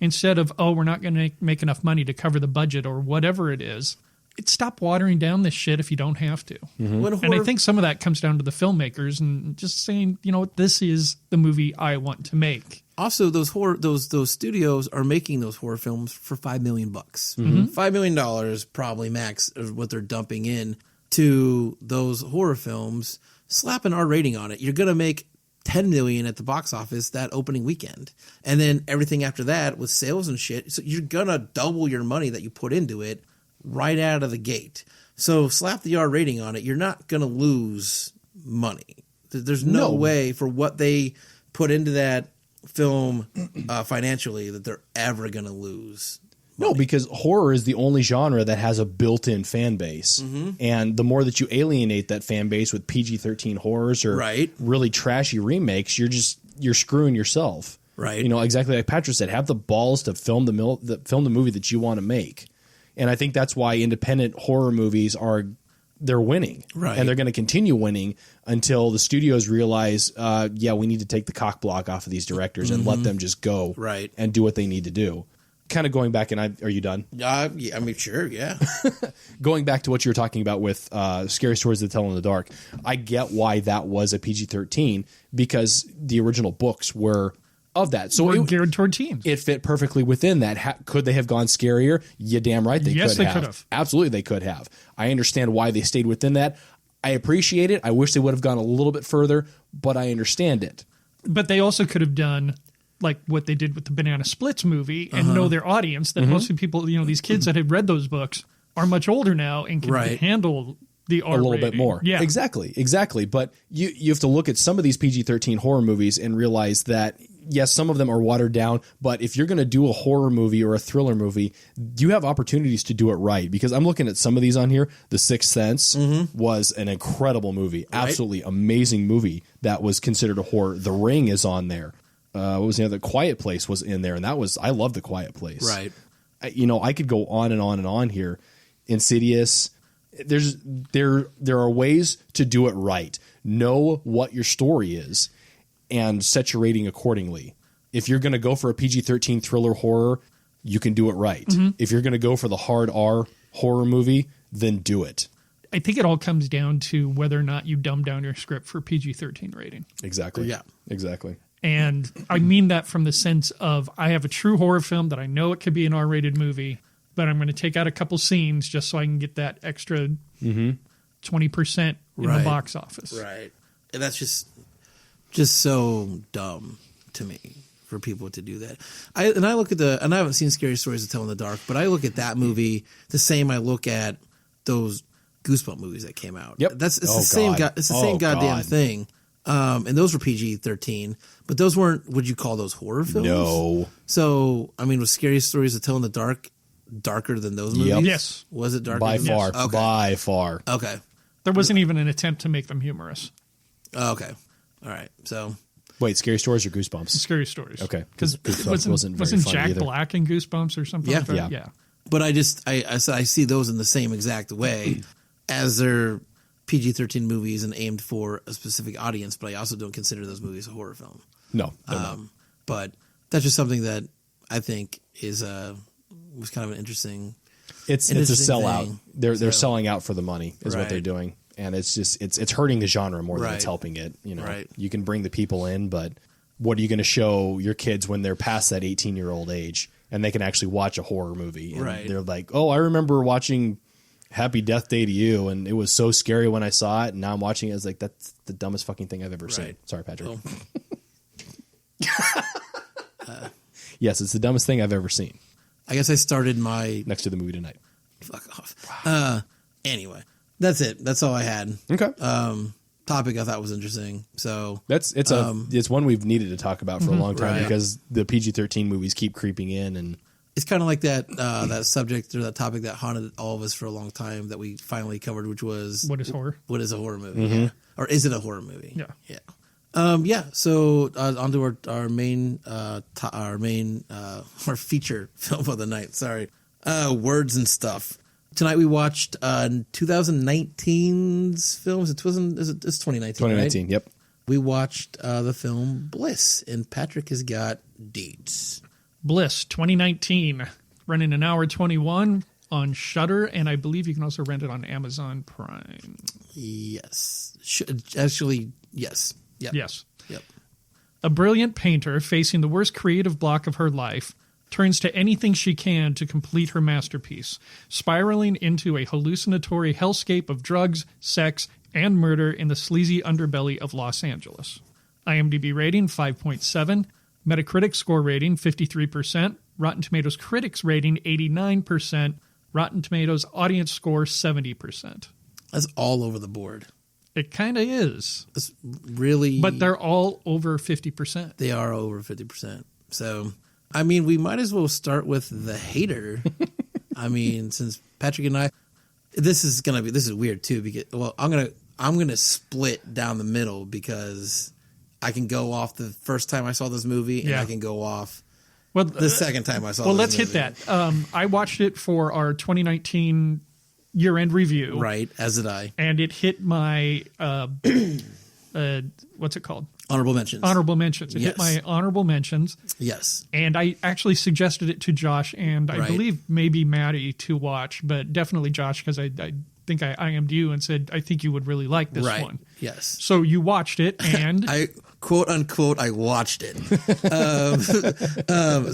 Instead of, we're not going to make enough money to cover the budget or whatever it is. Stop watering down this shit if you don't have to. And I think some of that comes down to the filmmakers and just saying, this is the movie I want to make. Also, those studios are making those horror films for $5 million. $5 million probably max is what they're dumping in to those horror films. Slap an R rating on it. You're gonna make $10 million at the box office that opening weekend, and then everything after that with sales and shit. So you're gonna double your money that you put into it right out of the gate. So slap the R rating on it. You're not gonna lose money. There's no way for what they put into that film financially that they're ever going to lose money. No, because horror is the only genre that has a built-in fan base. And the more that you alienate that fan base with PG-13 horrors or really trashy remakes, you're screwing yourself. Right. Exactly like Patrick said, have the balls to film the movie that you want to make. And I think that's why independent horror movies they're winning. Right. And they're going to continue winning until the studios realize, we need to take the cock block off of these directors and let them just go and do what they need to do. kind of going back, and are you done? Yeah, I mean, sure, yeah. Going back to what you were talking about with Scary Stories to Tell in the Dark, I get why that was a PG-13 because the original books were of that. So We're geared toward teens. It fit perfectly within that. Could they have gone scarier? You damn right they could have. Yes, they could have. Absolutely they could have. I understand why they stayed within that. I appreciate it. I wish they would have gone a little bit further, but I understand it. But they also could have done like what they did with the Banana Splits movie and know their audience, that most of the people, these kids that have read those books are much older now and can handle the R a little rating. bit more. Yeah. Exactly. But you have to look at some of these PG-13 horror movies and realize that, yes, some of them are watered down, but if you're going to do a horror movie or a thriller movie, you have opportunities to do it right. Because I'm looking at some of these on here. The Sixth Sense was an incredible movie. Right? Absolutely amazing movie that was considered a horror. The Ring is on there. What was the other? Quiet Place was in there, and I love The Quiet Place. Right. I could go on and on and on here. Insidious. There are ways to do it right. Know what your story is and set your rating accordingly. If you're going to go for a PG-13 thriller horror, you can do it right. If you're going to go for the hard R horror movie, then do it. I think it all comes down to whether or not you dumb down your script for PG-13 rating. Exactly. Yeah. Exactly. And I mean that from the sense of I have a true horror film that I know it could be an R-rated movie, but I'm going to take out a couple scenes just so I can get that extra 20% in the box office. Right. And that's just so dumb to me for people to do that. I look at and I haven't seen Scary Stories to Tell in the Dark, but I look at that movie the same I look at those Goosebump movies that came out. Yep. It's the same goddamn thing. And those were PG-13, but those weren't, would you call those horror films? No. So, I mean, was Scary Stories to Tell in the Dark darker than those movies? Yep. Yes. Was it darker? By than far. Okay. By far. Okay. There wasn't even an attempt to make them humorous. Okay. All right. So. Wait, Scary Stories or Goosebumps? Scary Stories. Okay. Because Goosebumps wasn't very funny Jack either. Black in Goosebumps or something like that? Yeah. But I see those in the same exact way as they're PG-13 movies and aimed for a specific audience, but I also don't consider those movies a horror film. No. they're not. But that's just something that I think was kind of an interesting. It's a sellout. Thing. They're selling out for the money is what Right. they're doing, and it's just it's hurting the genre more than Right. it's helping it. Right. You can bring the people in, but what are you going to show your kids when they're past that 18-year-old age and they can actually watch a horror movie? And Right. they're like, oh, I remember watching Happy Death Day to You, and it was so scary when I saw it, and now I'm watching it. It's like, that's the dumbest fucking thing I've ever seen. Sorry, Patrick. Oh. Yes, it's the dumbest thing I've ever seen. I guess I started my Next to the movie tonight. fuck off. Anyway, that's it. That's all I had. Okay. Topic I thought was interesting. So It's one we've needed to talk about for a long time Right. because the PG-13 movies keep creeping in, and it's kind of like that that subject or that topic that haunted all of us for a long time that we finally covered, which was What is horror? What is a horror movie? Yeah. Or is it a horror movie? Yeah. Yeah. So on to our main our feature film of the night. Sorry, Words and Stuff. Tonight we watched 2019's films. It's 2019. 2019. Right? Yep. We watched the film Bliss, and Patrick has got dates. Bliss 2019, running an hour 21 on Shudder, and I believe you can also rent it on Amazon Prime. Yes, actually, yes. Yep. Yes. Yep. A brilliant painter facing the worst creative block of her life turns to anything she can to complete her masterpiece, spiraling into a hallucinatory hellscape of drugs, sex, and murder in the sleazy underbelly of Los Angeles. IMDb rating 5.7, Metacritic score rating 53%, Rotten Tomatoes critics rating 89%, Rotten Tomatoes audience score 70%. That's all over the board. It kind of is. It's really, But they're all over 50%. they are over 50%. So, I mean, we might as well start with the hater. I mean, since Patrick and I, this is weird too because I'm gonna split down the middle because I can go off the first time I saw this movie and I can go off the second time I saw. Well, this let's movie. hit that. I watched it for our 2019 year-end review. Right, as did I. And it hit my what's it called? Honorable mentions. Honorable mentions. It hit my honorable mentions. Yes. And I actually suggested it to Josh and I believe maybe Maddie to watch, but definitely Josh because I think I IM'd you and said, I think you would really like this one. Yes. So you watched it and... I, quote unquote, I watched it.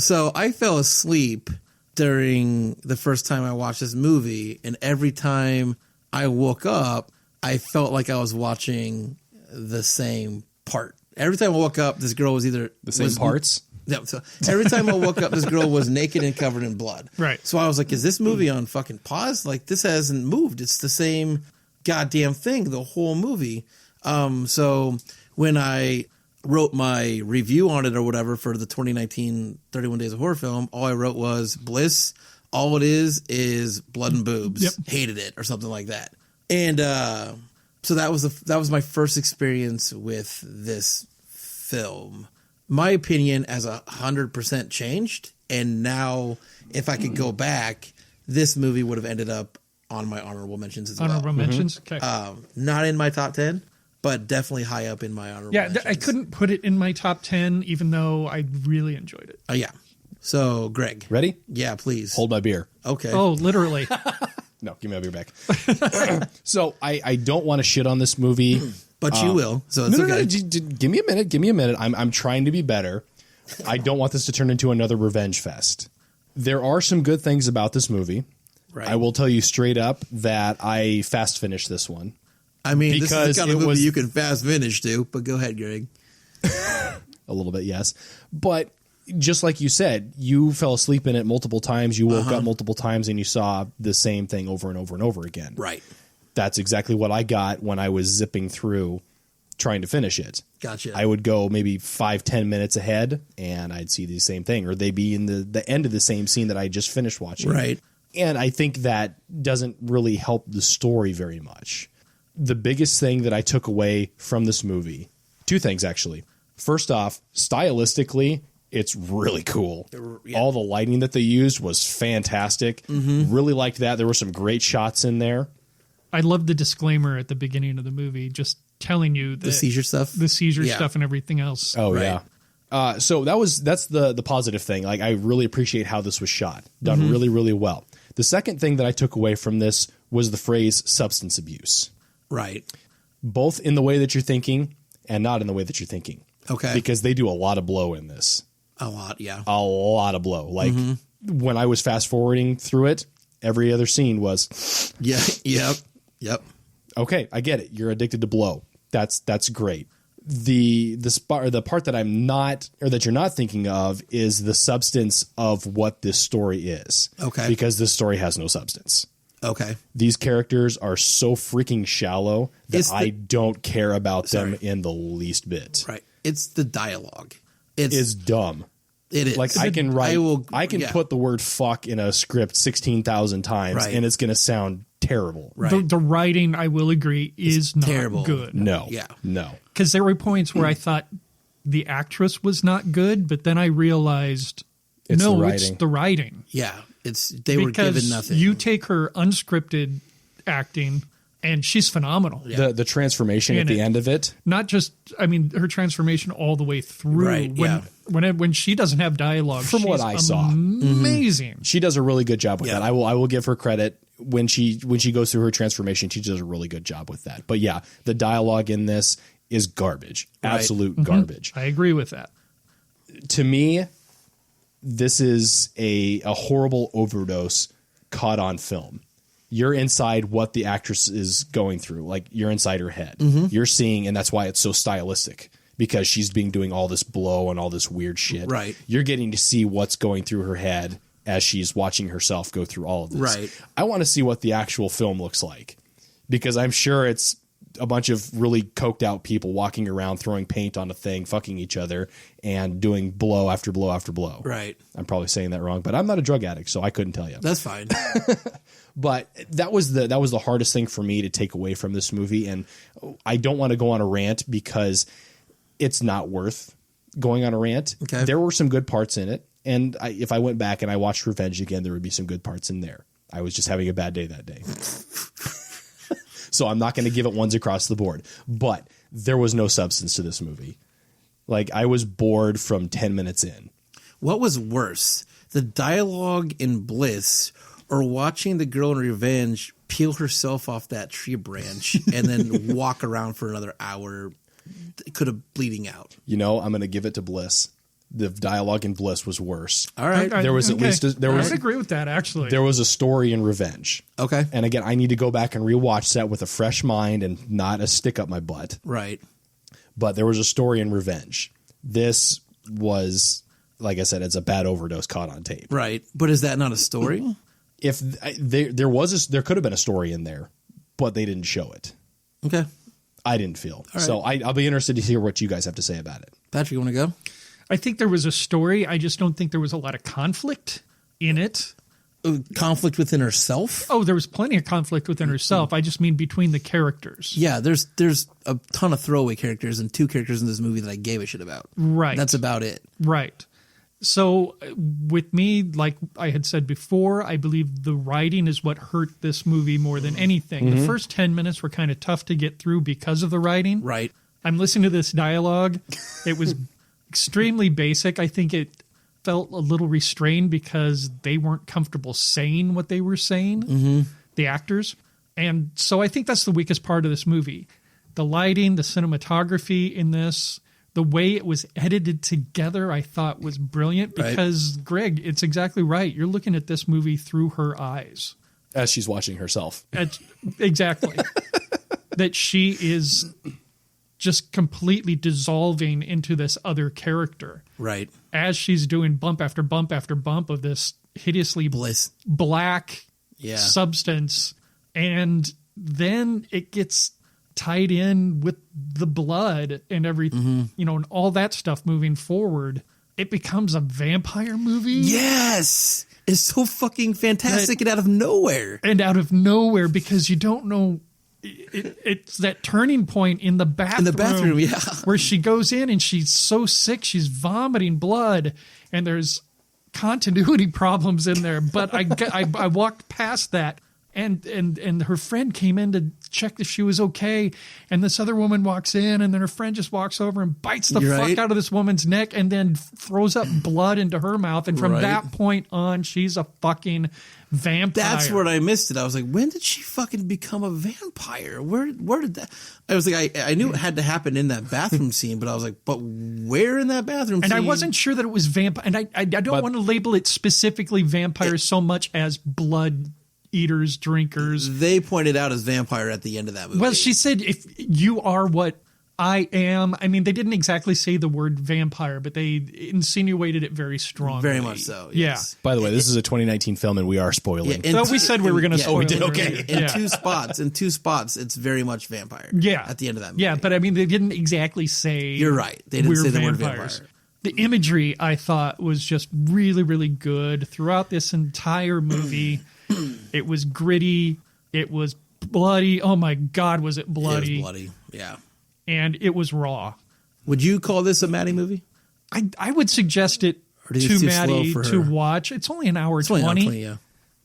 So I fell asleep during the first time I watched this movie, and every time I woke up, I felt like I was watching the same part. Every time I woke up, this girl was either... The same parts? Yeah, so every time I woke up, this girl was naked and covered in blood. Right. So I was like, is this movie on fucking pause? Like, this hasn't moved. It's the same goddamn thing, the whole movie. So when I wrote my review on it or whatever for the 2019 31 Days of Horror Film, all I wrote was Bliss. All it is blood and boobs. Yep. Hated it or something like that. And so that was my first experience with this film. My opinion has 100% changed, and now if I could go back, this movie would have ended up on my honorable mentions as well. Honorable mentions? Okay. Not in my top 10, but definitely high up in my honorable mentions. I couldn't put it in my top 10, even though I really enjoyed it. Yeah. So, Greg. Ready? Yeah, please. Hold my beer. Okay. Oh, literally. No, give me my beer back. So I don't want to shit on this movie. But you will, so it's okay. No, give me a minute. Give me a minute. I'm trying to be better. I don't want this to turn into another revenge fest. There are some good things about this movie. Right. I will tell you straight up that I fast finished this one. I mean, because this is the kind of it movie was- you can fast finish to, but go ahead, Greg. A little bit, yes. But just like you said, you fell asleep in it multiple times. You woke up multiple times and you saw the same thing over and over and over again. Right. That's exactly what I got when I was zipping through trying to finish it. Gotcha. I would go maybe 5-10 minutes ahead and I'd see the same thing, or they'd be in the end of the same scene that I just finished watching. Right. And I think that doesn't really help the story very much. The biggest thing that I took away from this movie, two things actually. First off, stylistically, it's really cool. Yeah. All the lighting that they used was fantastic. Really liked that. There were some great shots in there. I love the disclaimer at the beginning of the movie, just telling you The seizure stuff? the seizure Yeah. stuff and everything else. Oh, Right. yeah. So that's the positive thing. Like, I really appreciate how this was shot. Done really, really well. The second thing that I took away from this was the phrase substance abuse, Right. both in the way that you're thinking and not in the way that you're thinking. Okay. Because they do a lot of blow in this. A lot, yeah. A lot of blow. Like, when I was fast forwarding through it, every other scene was, Yeah. Yep. okay, I get it. You're addicted to blow. That's great. The part that I'm not, or that you're not thinking of, is the substance of what this story is. Okay. Because this story has no substance. Okay. These characters are so freaking shallow that I don't care about them in the least bit. Right. It's the dialogue. It's dumb. It is. Like, I can write, I can yeah. put the word fuck in a script 16,000 times Right. and it's going to sound terrible. Right. The writing, I will agree, is not terrible. good. No. Yeah. No. Because there were points where I thought the actress was not good, but then I realized, It's no, the it's writing. the writing. Yeah. They were Because given nothing. you take her unscripted acting, and she's phenomenal. Yeah. The transformation In at the it. end of it. Not just, I mean, her transformation all the way through. Right, yeah. When she doesn't have dialogue, From what she's I saw. amazing. She does a really good job with Yeah. that. I will give her credit when she goes through her transformation. She does a really good job with that. But yeah, the dialogue in this is garbage, absolute garbage. I agree with that. To me, this is a horrible overdose caught on film. You're inside what the actress is going through, like you're inside her head. You're seeing, and that's why it's so stylistic, because she's doing all this blow and all this weird shit. Right. You're getting to see what's going through her head as she's watching herself go through all of this. Right. I want to see what the actual film looks like, because I'm sure it's a bunch of really coked out people walking around throwing paint on a thing, fucking each other, and doing blow after blow after blow. Right. I'm probably saying that wrong, but I'm not a drug addict, so I couldn't tell you. That's fine. But that was the hardest thing for me to take away from this movie, and I don't want to go on a rant because it's not worth going on a rant. Okay. There were some good parts in it, and if I went back and I watched Revenge again, there would be some good parts in there. I was just having a bad day that day. So I'm not going to give it ones across the board. But there was no substance to this movie. Like, I was bored from 10 minutes in. What was worse, the dialogue in Bliss or watching the girl in Revenge peel herself off that tree branch and then walk around for another hour, could have bleeding out? You know, I'm going to give it to Bliss. The dialogue in Bliss was worse. All right. There was at least I would agree with that, actually. There was a story in Revenge. Okay. And again, I need to go back and rewatch that with a fresh mind and not a stick up my butt. Right. But there was a story in Revenge. This was, like I said, it's a bad overdose caught on tape. Right. But is that not a story? If there could have been a story in there, but they didn't show it. Okay. I didn't feel. Right. So I'll be interested to hear what you guys have to say about it. Patrick, you want to go? I think there was a story. I just don't think there was a lot of conflict in it. Conflict within herself? Oh, there was plenty of conflict within herself. I just mean between the characters. Yeah, there's a ton of throwaway characters and 2 characters in this movie that I gave a shit about. Right. That's about it. Right. So with me, like I had said before, I believe the writing is what hurt this movie more than anything. The first 10 minutes were kind of tough to get through because of the writing. Right. I'm listening to this dialogue. It was extremely basic. I think it felt a little restrained because they weren't comfortable saying what they were saying, the actors. And so I think that's the weakest part of this movie. The lighting, the cinematography in this, the way it was edited together, I thought was brilliant because, Greg, it's exactly right. You're looking at this movie through her eyes. As she's watching herself. Exactly. That she is just completely dissolving into this other character. Right. As she's doing bump after bump after bump of this hideously Bliss. black substance. And then it gets tied in with the blood and everything, and all that stuff moving forward. It becomes a vampire movie. Yes. It's so fucking fantastic and out of nowhere. And out of nowhere because you don't know. It's that turning point in the bathroom. In the bathroom, yeah. Where she goes in and she's so sick, she's vomiting blood, and there's continuity problems in there. But I walked past that, and her friend came in to check if she was okay, and this other woman walks in, and then her friend just walks over and bites the fuck out of this woman's neck, and then throws up blood into her mouth. And from that point on, she's a fucking vampire. That's where I missed it. I was like, when did she fucking become a vampire? Where did that? I was like, I knew it had to happen in that bathroom scene, but I was like, but where in that bathroom scene? And I wasn't sure that it was vampire. And I don't want to label it specifically vampires so much as blood eaters, drinkers. They pointed out as vampire at the end of that movie. Well, she said, if you are what I am. I mean, they didn't exactly say the word vampire, but they insinuated it very strongly. Very much so, yes. Yeah. By the way, this is a 2019 film, and we are spoiling. Yeah, we said we were going to spoil. We did. Okay. In two spots, it's very much vampire. Yeah. At the end of that movie. Yeah, but I mean, they didn't exactly say. You're right. They didn't say the word vampire. The imagery, I thought, was just really, really good throughout this entire movie. It was gritty. It was bloody. Oh my God, was it bloody? It was bloody. Yeah. And it was raw. Would you call this a Maddie movie? I would suggest it to Maddie to watch. It's only an hour 20. Only an hour 20, yeah.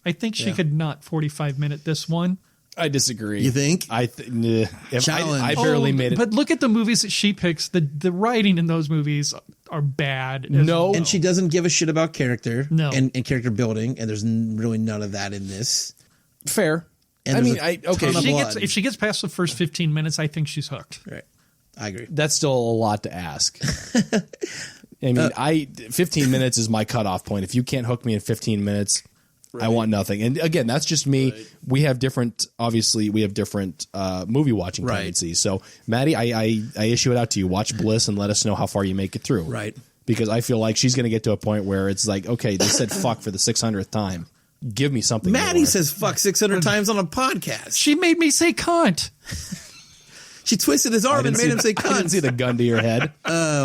I think she could not 45-minute this one. I disagree. You think? I barely made it. But look at the movies that she picks. The writing in those movies are bad. No. And she doesn't give a shit about character and character building, and there's really none of that in this. Fair. And if she gets past the first 15 minutes, I think she's hooked. Right. I agree. That's still a lot to ask. I mean, 15 minutes is my cutoff point. If you can't hook me in 15 minutes, I want nothing. And again, that's just me. Right. We have different movie watching tendencies. So, Maddie, I issue it out to you. Watch Bliss and let us know how far you make it through. Right. Because I feel like she's going to get to a point where it's like, okay, they said fuck for the 600th time. Give me something Maddie more. says fuck 600 times on a podcast. She made me say cunt. She twisted his arm and made him say cunt. I didn't see the gun to your head.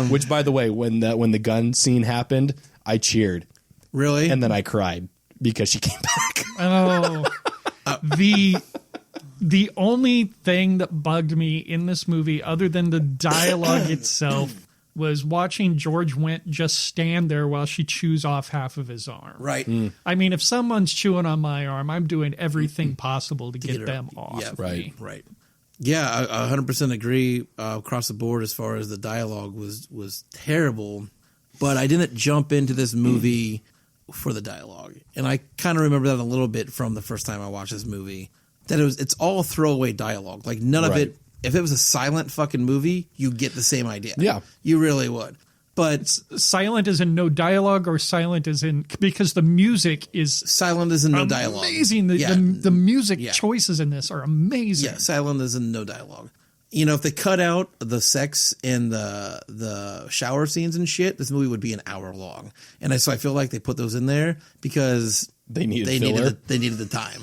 Which, by the way, when the gun scene happened, I cheered. Really? And then I cried because she came back. Oh. The only thing that bugged me in this movie, other than the dialogue itself, was watching George Wendt just stand there while she chews off half of his arm. Right. I mean, if someone's chewing on my arm, I'm doing everything possible to get them off. Yeah, of right. me. Right. Yeah, I 100% agree across the board as far as the dialogue was terrible. But I didn't jump into this movie for the dialogue. And I kind of remember that a little bit from the first time I watched this movie. That it's all throwaway dialogue. Like none of it, if it was a silent fucking movie, you get the same idea. Yeah. You really would. But silent as in no dialogue, or silent as in because the music is silent as in no dialogue. Amazing. The music choices in this are amazing. Yeah, silent as in no dialogue. You know, if they cut out the sex and the shower scenes and shit, this movie would be an hour long. And so I feel like they put those in there because they needed the time.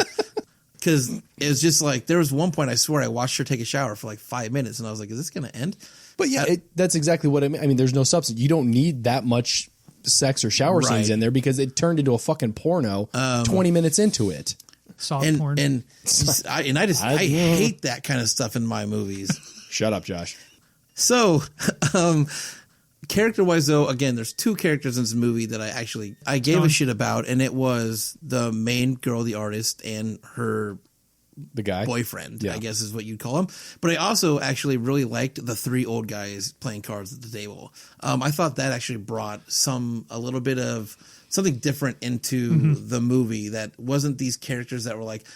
Because it was just like, there was one point I swear I watched her take a shower for like 5 minutes and I was like, is this going to end? But yeah, that's exactly what I mean. I mean, there's no substance. You don't need that much sex or shower scenes in there because it turned into a fucking porno 20 minutes into it. Soft porn. And I hate that kind of stuff in my movies. Shut up, Josh. So, character-wise, though, again, there's two characters in this movie that I gave a shit about, and it was the main girl, the artist, and her the guy boyfriend, I guess is what you'd call him. But I also actually really liked the three old guys playing cards at the table. I thought that actually brought a little bit of something different into the movie that wasn't these characters that were like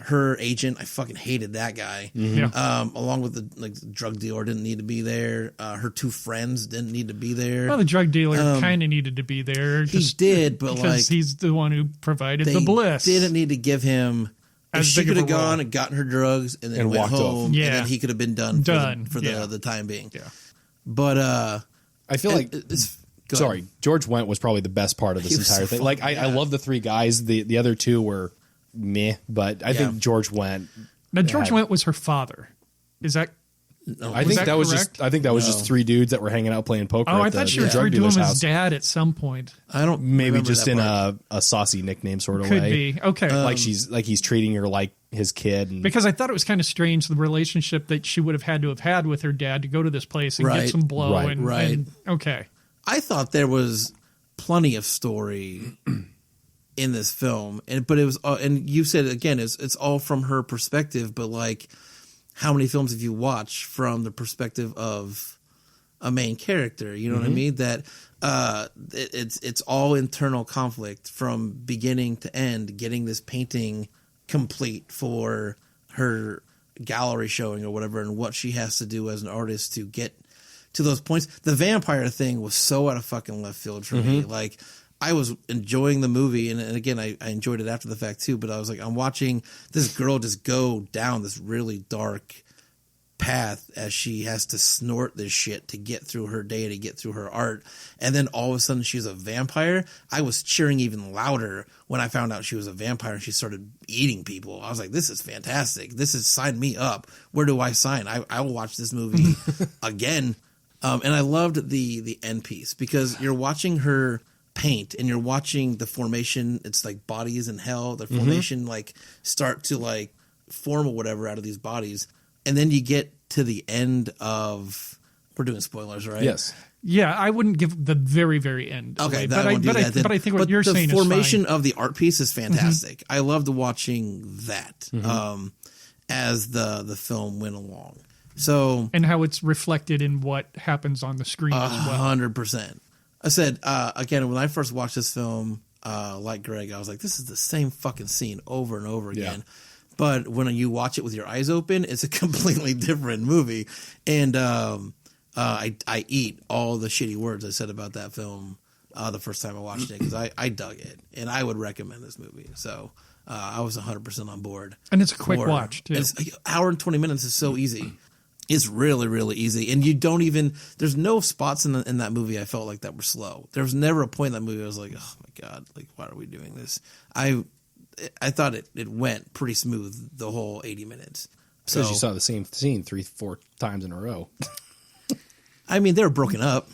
her agent. I fucking hated that guy. Along with the drug dealer didn't need to be there. Her two friends didn't need to be there. Well, the drug dealer kind of needed to be there. He did, but because he's the one who provided the bliss. Didn't need to give him. If she could have gone and gotten her drugs and then went home, and then he could have been done for the time being. Yeah. But I feel like sorry, George Wendt was probably the best part of this entire thing. Like I love the three guys. The other two were meh, but I think George Wendt. Now George Wendt was her father. Is that? No, I think that was just three dudes that were hanging out playing poker. Oh, I thought you referred to him as dad at some point. I don't. Maybe just in a saucy nickname sort of way. Could be okay. Like he's treating her like his kid. Because I thought it was kind of strange the relationship that she would have had with her dad to go to this place and get some blow. And okay. I thought there was plenty of story in this film, but it was, and you said it again, it's all from her perspective. But like, how many films have you watched from the perspective of a main character? You know what I mean? That it's all internal conflict from beginning to end, getting this painting complete for her gallery showing or whatever, and what she has to do as an artist to get to those points. The vampire thing was so out of fucking left field for me. Like, I was enjoying the movie, and again, I enjoyed it after the fact too, but I was like, I'm watching this girl just go down this really dark path as she has to snort this shit to get through her day, to get through her art, and then all of a sudden she's a vampire. I was cheering even louder when I found out she was a vampire and she started eating people. I was like, this is fantastic. This is, sign me up. Where do I sign? I will watch this movie again. And I loved the end piece because you're watching her paint and you're watching the formation. It's like bodies in hell. The formation like start to like form or whatever out of these bodies. And then you get to the end of, we're doing spoilers, right? Yes. Yeah, I wouldn't give the very, very end. Okay, away, but I think what you're saying is the formation of the art piece is fantastic. I loved watching that as the film went along. So, and how it's reflected in what happens on the screen as well. 100%. I said, again, when I first watched this film, like Greg, I was like, this is the same fucking scene over and over again. But when you watch it with your eyes open, it's a completely different movie. And I eat all the shitty words I said about that film the first time I watched it because I dug it. And I would recommend this movie. So I was 100% on board. And it's a quick watch, too. It's an hour and 20 minutes is so easy. It's really, really easy. And you don't even, there's no spots in that movie I felt like that were slow. There was never a point in that movie I was like, oh my God, like, why are we doing this? I thought it went pretty smooth the whole 80 minutes. So you saw the same scene 3-4 times in a row. I mean, they're broken up.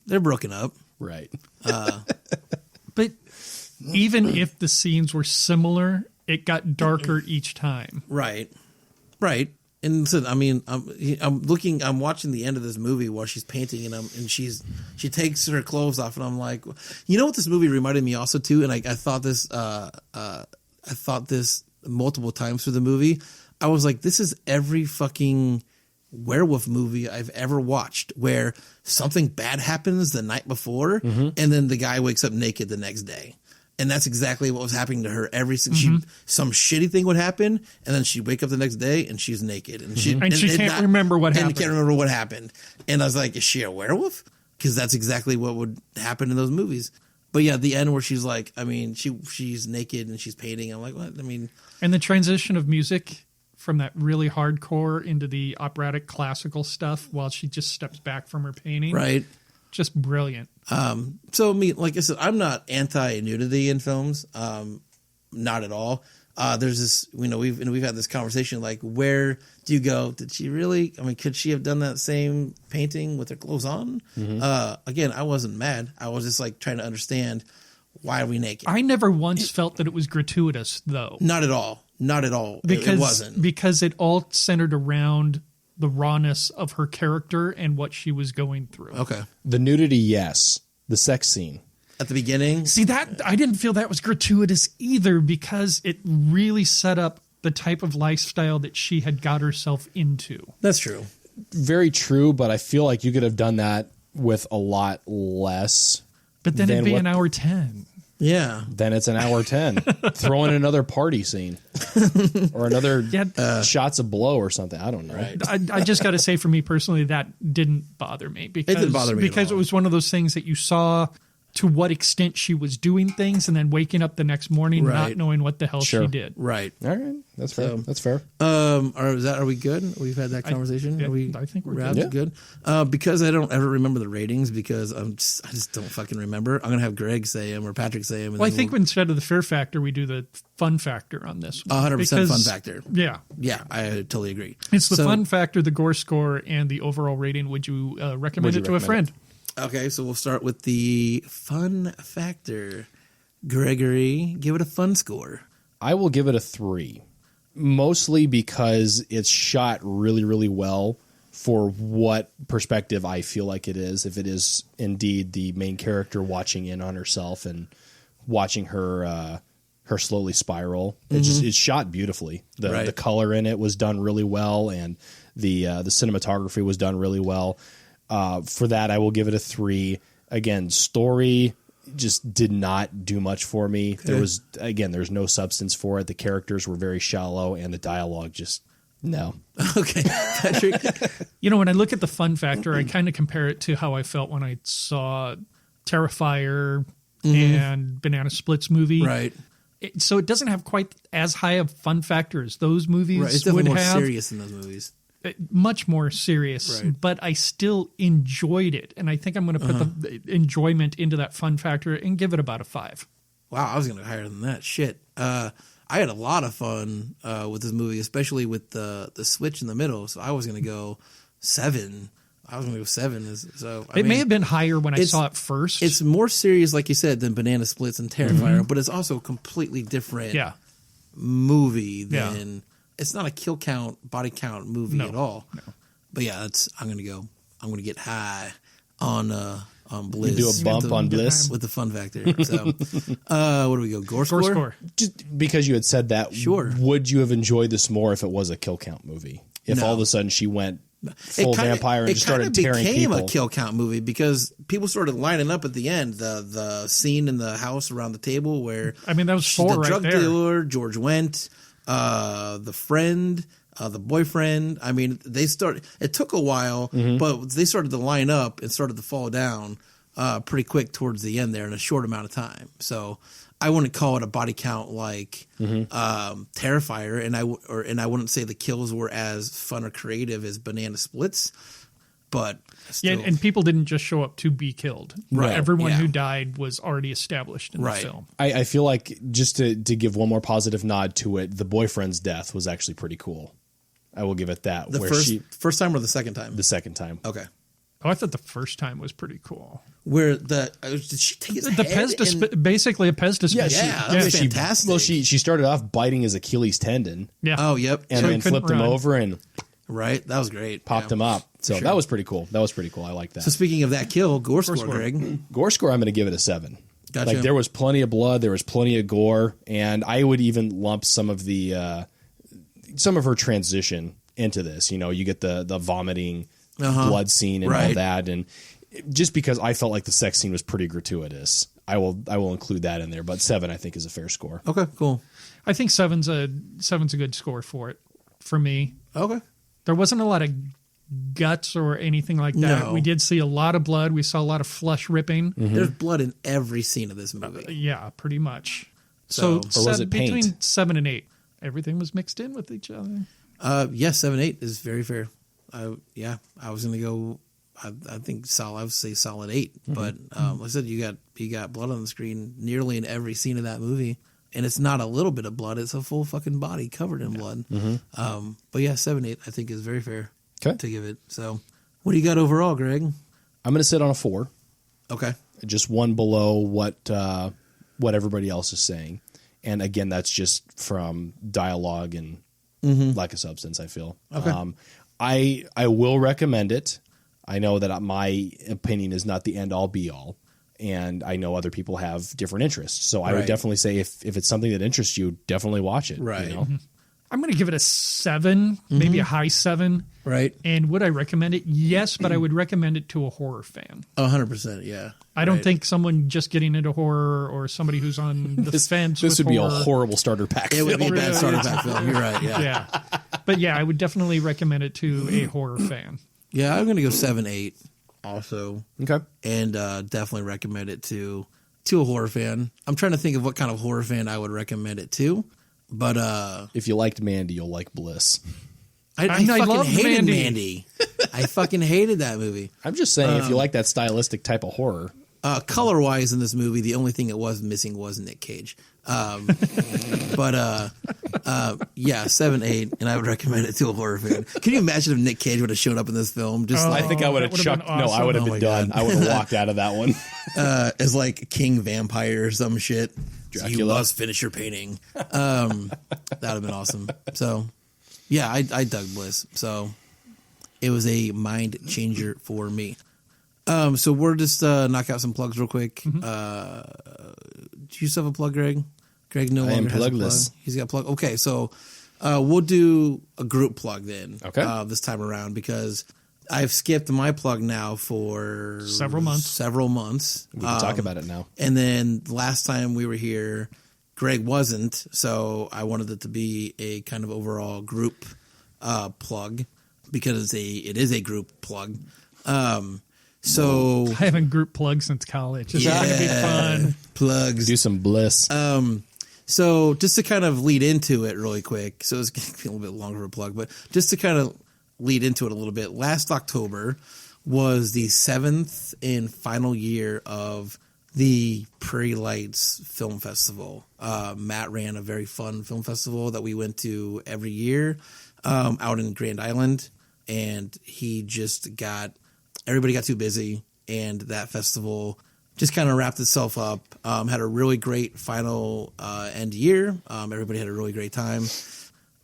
They're broken up. Right. But even if the scenes were similar, it got darker each time. Right. And so, I mean, I'm watching the end of this movie while she's painting, and she takes her clothes off, and I'm like, you know what this movie reminded me also too, and I thought this multiple times through the movie, I was like, this is every fucking werewolf movie I've ever watched where something bad happens the night before and then the guy wakes up naked the next day. And that's exactly what was happening to her. Some shitty thing would happen, and then she'd wake up the next day and she's naked, and she can't remember what happened. And can't remember what happened. And I was like, is she a werewolf? Because that's exactly what would happen in those movies. But yeah, the end where she's like, I mean, she's naked and she's painting. I'm like, what? I mean, and the transition of music from that really hardcore into the operatic classical stuff while she just steps back from her painting. Right. Just brilliant. So me, like I said, I'm not anti-nudity in films. Not at all. There's this, we've had this conversation, like, where do you go? Did she really? I mean, could she have done that same painting with her clothes on? Again, I wasn't mad. I was just like trying to understand, why are we naked? I never once felt that it was gratuitous, though. Not at all. Not at all. It wasn't. Because it all centered around the rawness of her character and what she was going through. Okay. The nudity, yes. The sex scene. At the beginning? See, that I didn't feel that was gratuitous either, because it really set up the type of lifestyle that she had got herself into. That's true. Very true, but I feel like you could have done that with a lot less. But then it'd be an hour 10. Yeah. Then it's an hour 10. Throw in another party scene. Or another shots of blow or something. I don't know. Right. I just got to say, for me personally, that didn't bother me. Because, it didn't bother me because at all. It was one of those things that you saw to what extent she was doing things and then waking up the next morning not knowing what the hell she did. Right. All right. That's fair. That's fair. Are we good? We've had that conversation. I think we're wrapped? good. Good. Because I don't ever remember the ratings, because I just don't fucking remember. I'm gonna have Greg say them or Patrick say them. Well, I think instead of the fear factor, we do the fun factor on this one. 100% fun factor. Yeah. Yeah, I totally agree. It's the fun factor, the gore score, and the overall rating. Would you recommend it to a friend? Okay, so we'll start with the fun factor. Gregory, give it a fun score. I will give it a 3. Mostly because it's shot really, really well for what perspective I feel like it is. If it is indeed the main character watching in on herself and watching her slowly spiral. It's shot beautifully. The color in it was done really well, and the cinematography was done really well. For that, I will give it a 3. Again, story just did not do much for me. Okay. There's no substance for it. The characters were very shallow, and the dialogue just, no. Okay, Patrick. When I look at the fun factor, I kind of compare it to how I felt when I saw Terrifier and Banana Splits movie. Right. So it doesn't have quite as high a fun factor as those movies Right, it's definitely would more have. serious than those movies. Much more serious, Right. but I still enjoyed it. And I think I'm going to put the enjoyment into that fun factor and give it about a 5. Wow, I was going to go higher than that. Shit. I had a lot of fun with this movie, especially with the switch in the middle. So I was going to go 7. I was going to go 7. So it may have been higher when I saw it first. It's more serious, like you said, than Banana Splits and Terrifier, but it's also a completely different movie than... It's not a kill count, body count movie at all. No. But yeah, I'm going to get high on Bliss. You do a bump on Bliss? With the fun factor. So, what do we go? Gore score? Just because you had said that, sure. Would you have enjoyed this more if it was a kill count movie? If all of a sudden she went full vampire and just started tearing people? It became a kill count movie because people started lining up at the end. The scene in the house around the table where... I mean, that was 4 right there. The drug dealer, George Wendt... the friend, the boyfriend. I mean, it took a while, but they started to line up and started to fall down pretty quick towards the end there in a short amount of time. So I wouldn't call it a body count like Terrifier, and I wouldn't say the kills were as fun or creative as Banana Splits. But still. Yeah, and people didn't just show up to be killed. Right. Everyone who died was already established in the film. I feel like, just to give one more positive nod to it, the boyfriend's death was actually pretty cool. I will give it that. First time or the second time? The second time. Okay. Oh, I thought the first time was pretty cool. Where did she take his head? Basically a Pez dispenser. That was fantastic. She started off biting his Achilles tendon. Yeah. Oh, yep. And then flipped him over and... Right, that was great. Popped him up. So that was pretty cool. I like that. So speaking of that kill, gore score, Greg. Gore score, I'm going to give it a 7. Gotcha. Like there was plenty of blood, there was plenty of gore, and I would even lump some of her transition into this. You know, you get the vomiting blood scene and all that, and just because I felt like the sex scene was pretty gratuitous, I will include that in there. But 7, I think, is a fair score. Okay, cool. I think seven's a good score for me. Okay. There wasn't a lot of guts or anything like that. No. We did see a lot of blood. We saw a lot of flesh ripping. There's blood in every scene of this movie. Yeah, pretty much. So- Or was it paint? between 7 and 8, everything was mixed in with each other. Yes, 7, 8 is very fair. I was gonna go. I think solid. I would say solid 8. But like I said, you got blood on the screen nearly in every scene of that movie, and it's not a little bit of blood; it's a full fucking body covered in blood. But yeah, 7, 8 I think is very fair to give it. So, what do you got overall, Greg? I'm going to sit on a 4. Okay, just one below what everybody else is saying, and again, that's just from dialogue and lack of substance. I feel. Okay. I will recommend it. I know that my opinion is not the end all be all, and I know other people have different interests. So I would definitely say if it's something that interests you, definitely watch it. Right. You know? I'm going to give it a 7, maybe a high 7. right. And would I recommend it? Yes, but I would recommend it to a horror fan. 100%. Yeah. I don't think someone just getting into horror or somebody who's on the fence. This with would be a horror. horrible starter pack. It would be a film. bad starter pack film. You're right. Yeah. Yeah. But yeah, I would definitely recommend it to a horror fan. Yeah, I'm gonna go 7, 8. Also, Okay. and definitely recommend it to a horror fan. I'm trying to think of what kind of horror fan I would recommend it to, but If you liked Mandy, you'll like Bliss. I I fucking love hated Mandy. Mandy. I fucking hated that movie. I'm just saying, if you like that stylistic type of horror, Color wise in this movie, the only thing it was missing was Nick Cage. But yeah, 7, 8, and I would recommend it to a horror fan. Can you imagine if Nick Cage would have shown up in this film? Just I think I would have that would've chucked. been No, I awesome. would have Oh been my done. God. I would have walked out of that one. as like King Vampire or some shit. You Dracula. must finish your painting. That would have been awesome. So, yeah, I dug Bliss. So, it was a mind changer for me. So we're just knock out some plugs real quick. Do you still have a plug, Greg? Greg no I am longer has a plug. plugless. He's got a plug. Okay, so we'll do a group plug then. Okay. This time around because I've skipped my plug now for Several months. We can talk about it now. And then last time we were here, Greg wasn't, so I wanted it to be a kind of overall group plug because it is a group plug. So I haven't group plugged since college. It's going to be fun. Plugs. Do some Bliss. So just to kind of lead into it really quick, so it's going to be a little bit longer of a plug, but just to kind of lead into it a little bit, last October was the 7th and final year of the Prairie Lights Film Festival. Matt ran a very fun film festival that we went to every year out in Grand Island, and everybody got too busy, and that festival just kind of wrapped itself up. Had a really great final end year. Everybody had a really great time,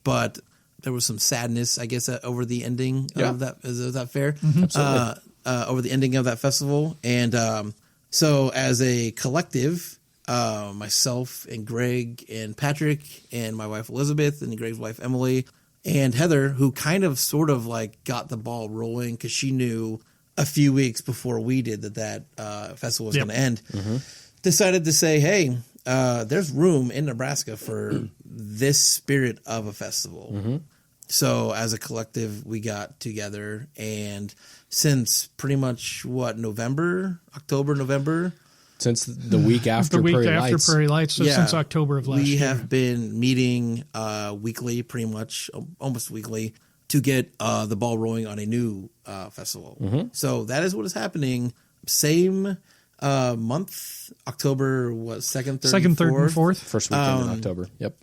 but there was some sadness, I guess, over the ending of that. Is that fair? Absolutely. Over the ending of that festival, and so as a collective, myself and Greg and Patrick and my wife Elizabeth and Greg's wife Emily and Heather, who kind of sort of like got the ball rolling because she knew a few weeks before we did that festival was going to end, decided to say, hey, there's room in Nebraska for this spirit of a festival. So as a collective, we got together, and since pretty much October, November, Since the week after The week Prairie after Lights. Prairie Lights, so since October of last we year. have been meeting weekly, pretty much almost weekly, to get the ball rolling on a new festival. So that is what is happening. Same month, October, 2nd, 3rd, Second, third, and fourth. First weekend in October. Yep.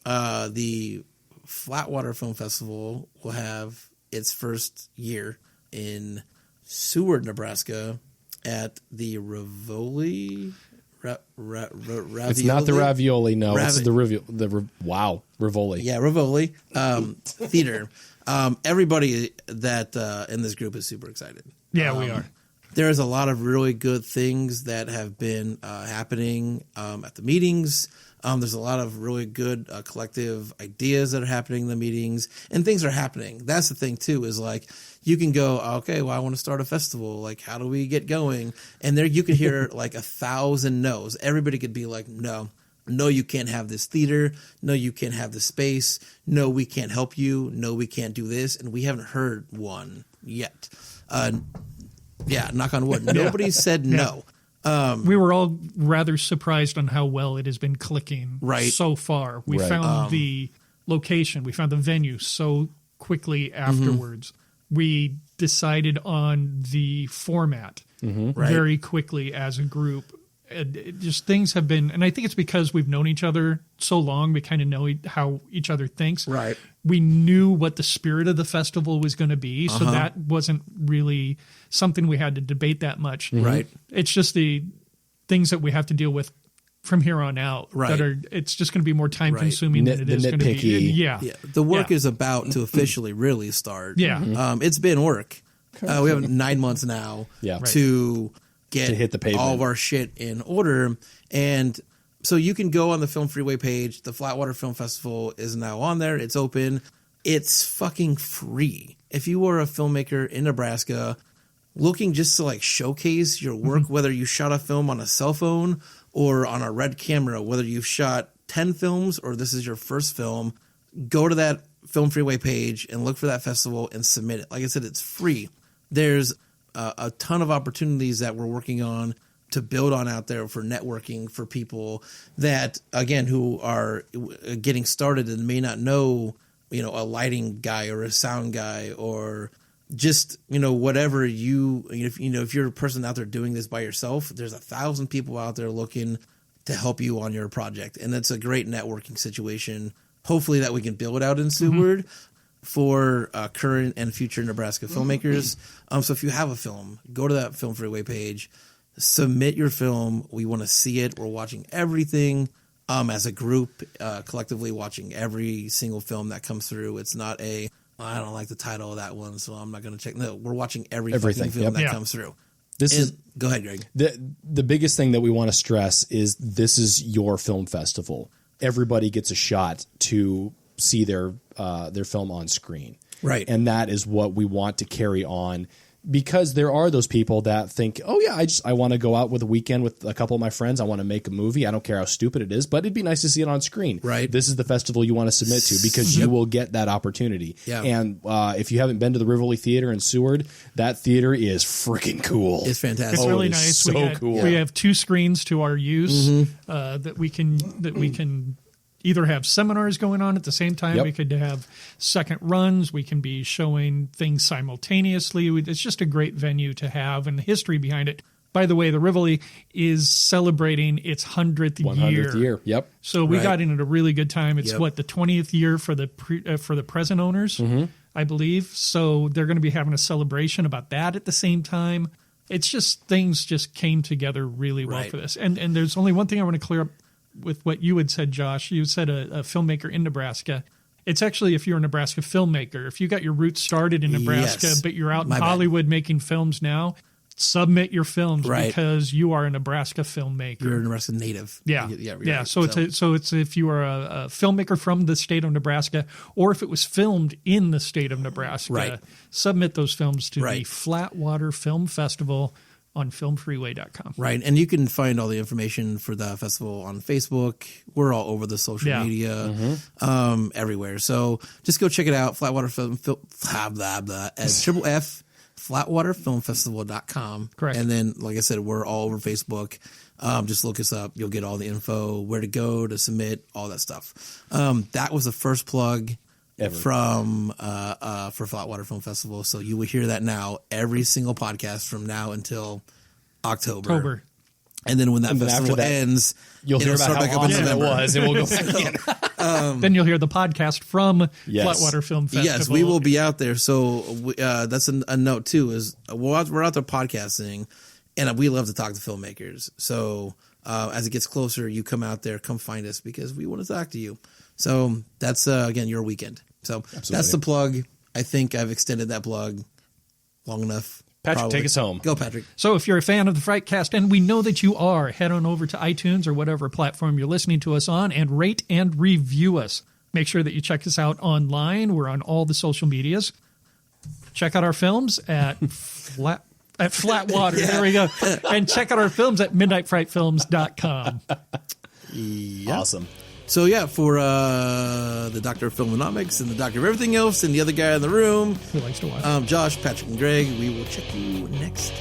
The Flatwater Film Festival will have its first year in Seward, Nebraska, at the Rivoli. It's not the ravioli. No, it's the Rivoli. Yeah, Rivoli Theater. Everybody that in this group is super excited. Yeah, we are. there's a lot of really good things that have been happening at the meetings. There's a lot of really good collective ideas that are happening in the meetings, and things are happening. That's the thing too, is like you can go, okay, well, I want to start a festival. Like, how do we get going? And there you could hear like 1,000 no's. Everybody could be like, no, you can't have this theater. No, you can't have this space. No, we can't help you. No, we can't do this. And we haven't heard one yet. Yeah, knock on wood. Nobody said no. We were all rather surprised on how well it has been clicking so far. We found the location, we found the venue so quickly afterwards. We decided on the format very quickly as a group. Just things have been, and I think it's because we've known each other so long, we kind of know how each other thinks. Right. We knew what the spirit of the festival was going to be, so that wasn't really something we had to debate that much. Right. It's just the things that we have to deal with from here on out. Right. It's just going to be more time consuming than it is going to be. Yeah. The work is about to officially really start. Yeah. It's been work. We have 9 months now to hit the pavement. All of our shit in order. And so you can go on the Film Freeway page. The Flatwater Film Festival is now on there. It's open. It's fucking free. If you are a filmmaker in Nebraska looking just to like showcase your work, whether you shot a film on a cell phone or on a Red camera, whether you've shot 10 films or this is your first film, go to that Film Freeway page and look for that festival and submit it. Like I said, it's free. There's a ton of opportunities that we're working on to build on out there for networking for people that, again, who are getting started and may not know, a lighting guy or a sound guy or just, whatever if you're a person out there doing this by yourself, there's 1,000 people out there looking to help you on your project. And that's a great networking situation. Hopefully that we can build out in Seward for current and future Nebraska filmmakers. So if you have a film, go to that Film Freeway page, submit your film. We want to see it. We're watching everything as a group, collectively watching every single film that comes through. It's not I don't like the title of that one, so I'm not going to check. No, we're watching everything film that comes through. Go ahead, Greg. The biggest thing that we want to stress is this is your film festival. Everybody gets a shot to see their film on screen. Right. And that is what we want to carry on, because there are those people that think, oh yeah, I want to go out with a weekend with a couple of my friends. I want to make a movie. I don't care how stupid it is, but it'd be nice to see it on screen. Right. This is the festival you want to submit to, because you will get that opportunity. Yeah. And if you haven't been to the Rivoli Theater in Seward, that theater is freaking cool. It's fantastic. It's really nice. So cool. We have 2 screens to our use that we can either have seminars going on at the same time. We could have second runs. We can be showing things simultaneously. It's just a great venue to have, and the history behind it. By the way, the Rivoli is celebrating its 100th year. Yep. So we got in at a really good time. It's the 20th year for the present owners, I believe. So they're going to be having a celebration about that at the same time. It's just things just came together really well for this. And there's only one thing I want to clear up with what you had said, Josh. You said a filmmaker in Nebraska. It's actually if you're a Nebraska filmmaker. If you got your roots started in Nebraska, but you're out in Hollywood making films now, submit your films because you are a Nebraska filmmaker. You're a Nebraska native. Yeah. Right. So it's if you are a filmmaker from the state of Nebraska, or if it was filmed in the state of Nebraska, submit those films to the Flatwater Film Festival on filmfreeway.com. Right. And you can find all the information for the festival on Facebook. We're all over the social media, everywhere. So just go check it out. Flatwater Film, blah, blah, blah, at FFF, flatwaterfilmfestival.com. Correct. And then, like I said, we're all over Facebook. Just look us up. You'll get all the info, where to go to submit, all that stuff. That was the first plug from for Flatwater Film Festival. So you will hear that now every single podcast from now until October. And then when that festival ends, you'll hear about how awesome it was, and we'll go back in. Then you'll hear the podcast from Flatwater Film Festival. Yes, we will be out there. So that's a note too. Is we're out there podcasting, and we love to talk to filmmakers. So as it gets closer, you come out there, come find us, because we want to talk to you. So that's, again, your weekend. So that's the plug. I think I've extended that plug long enough. Patrick, Probably. take us home. Go, Patrick. So if you're a fan of the Frightcast, and we know that you are, head on over to iTunes or whatever platform you're listening to us on and rate and review us. Make sure that you check us out online. We're on all the social medias. Check out our films at Flatwater. Yeah. There we go. And check out our films at midnightfrightfilms.com. Yeah. Awesome. So, yeah, for the Doctor of Filmonomics and the Doctor of Everything Else and the other guy in the room, Who likes to watch? Josh, Patrick, and Greg, we will check you next time.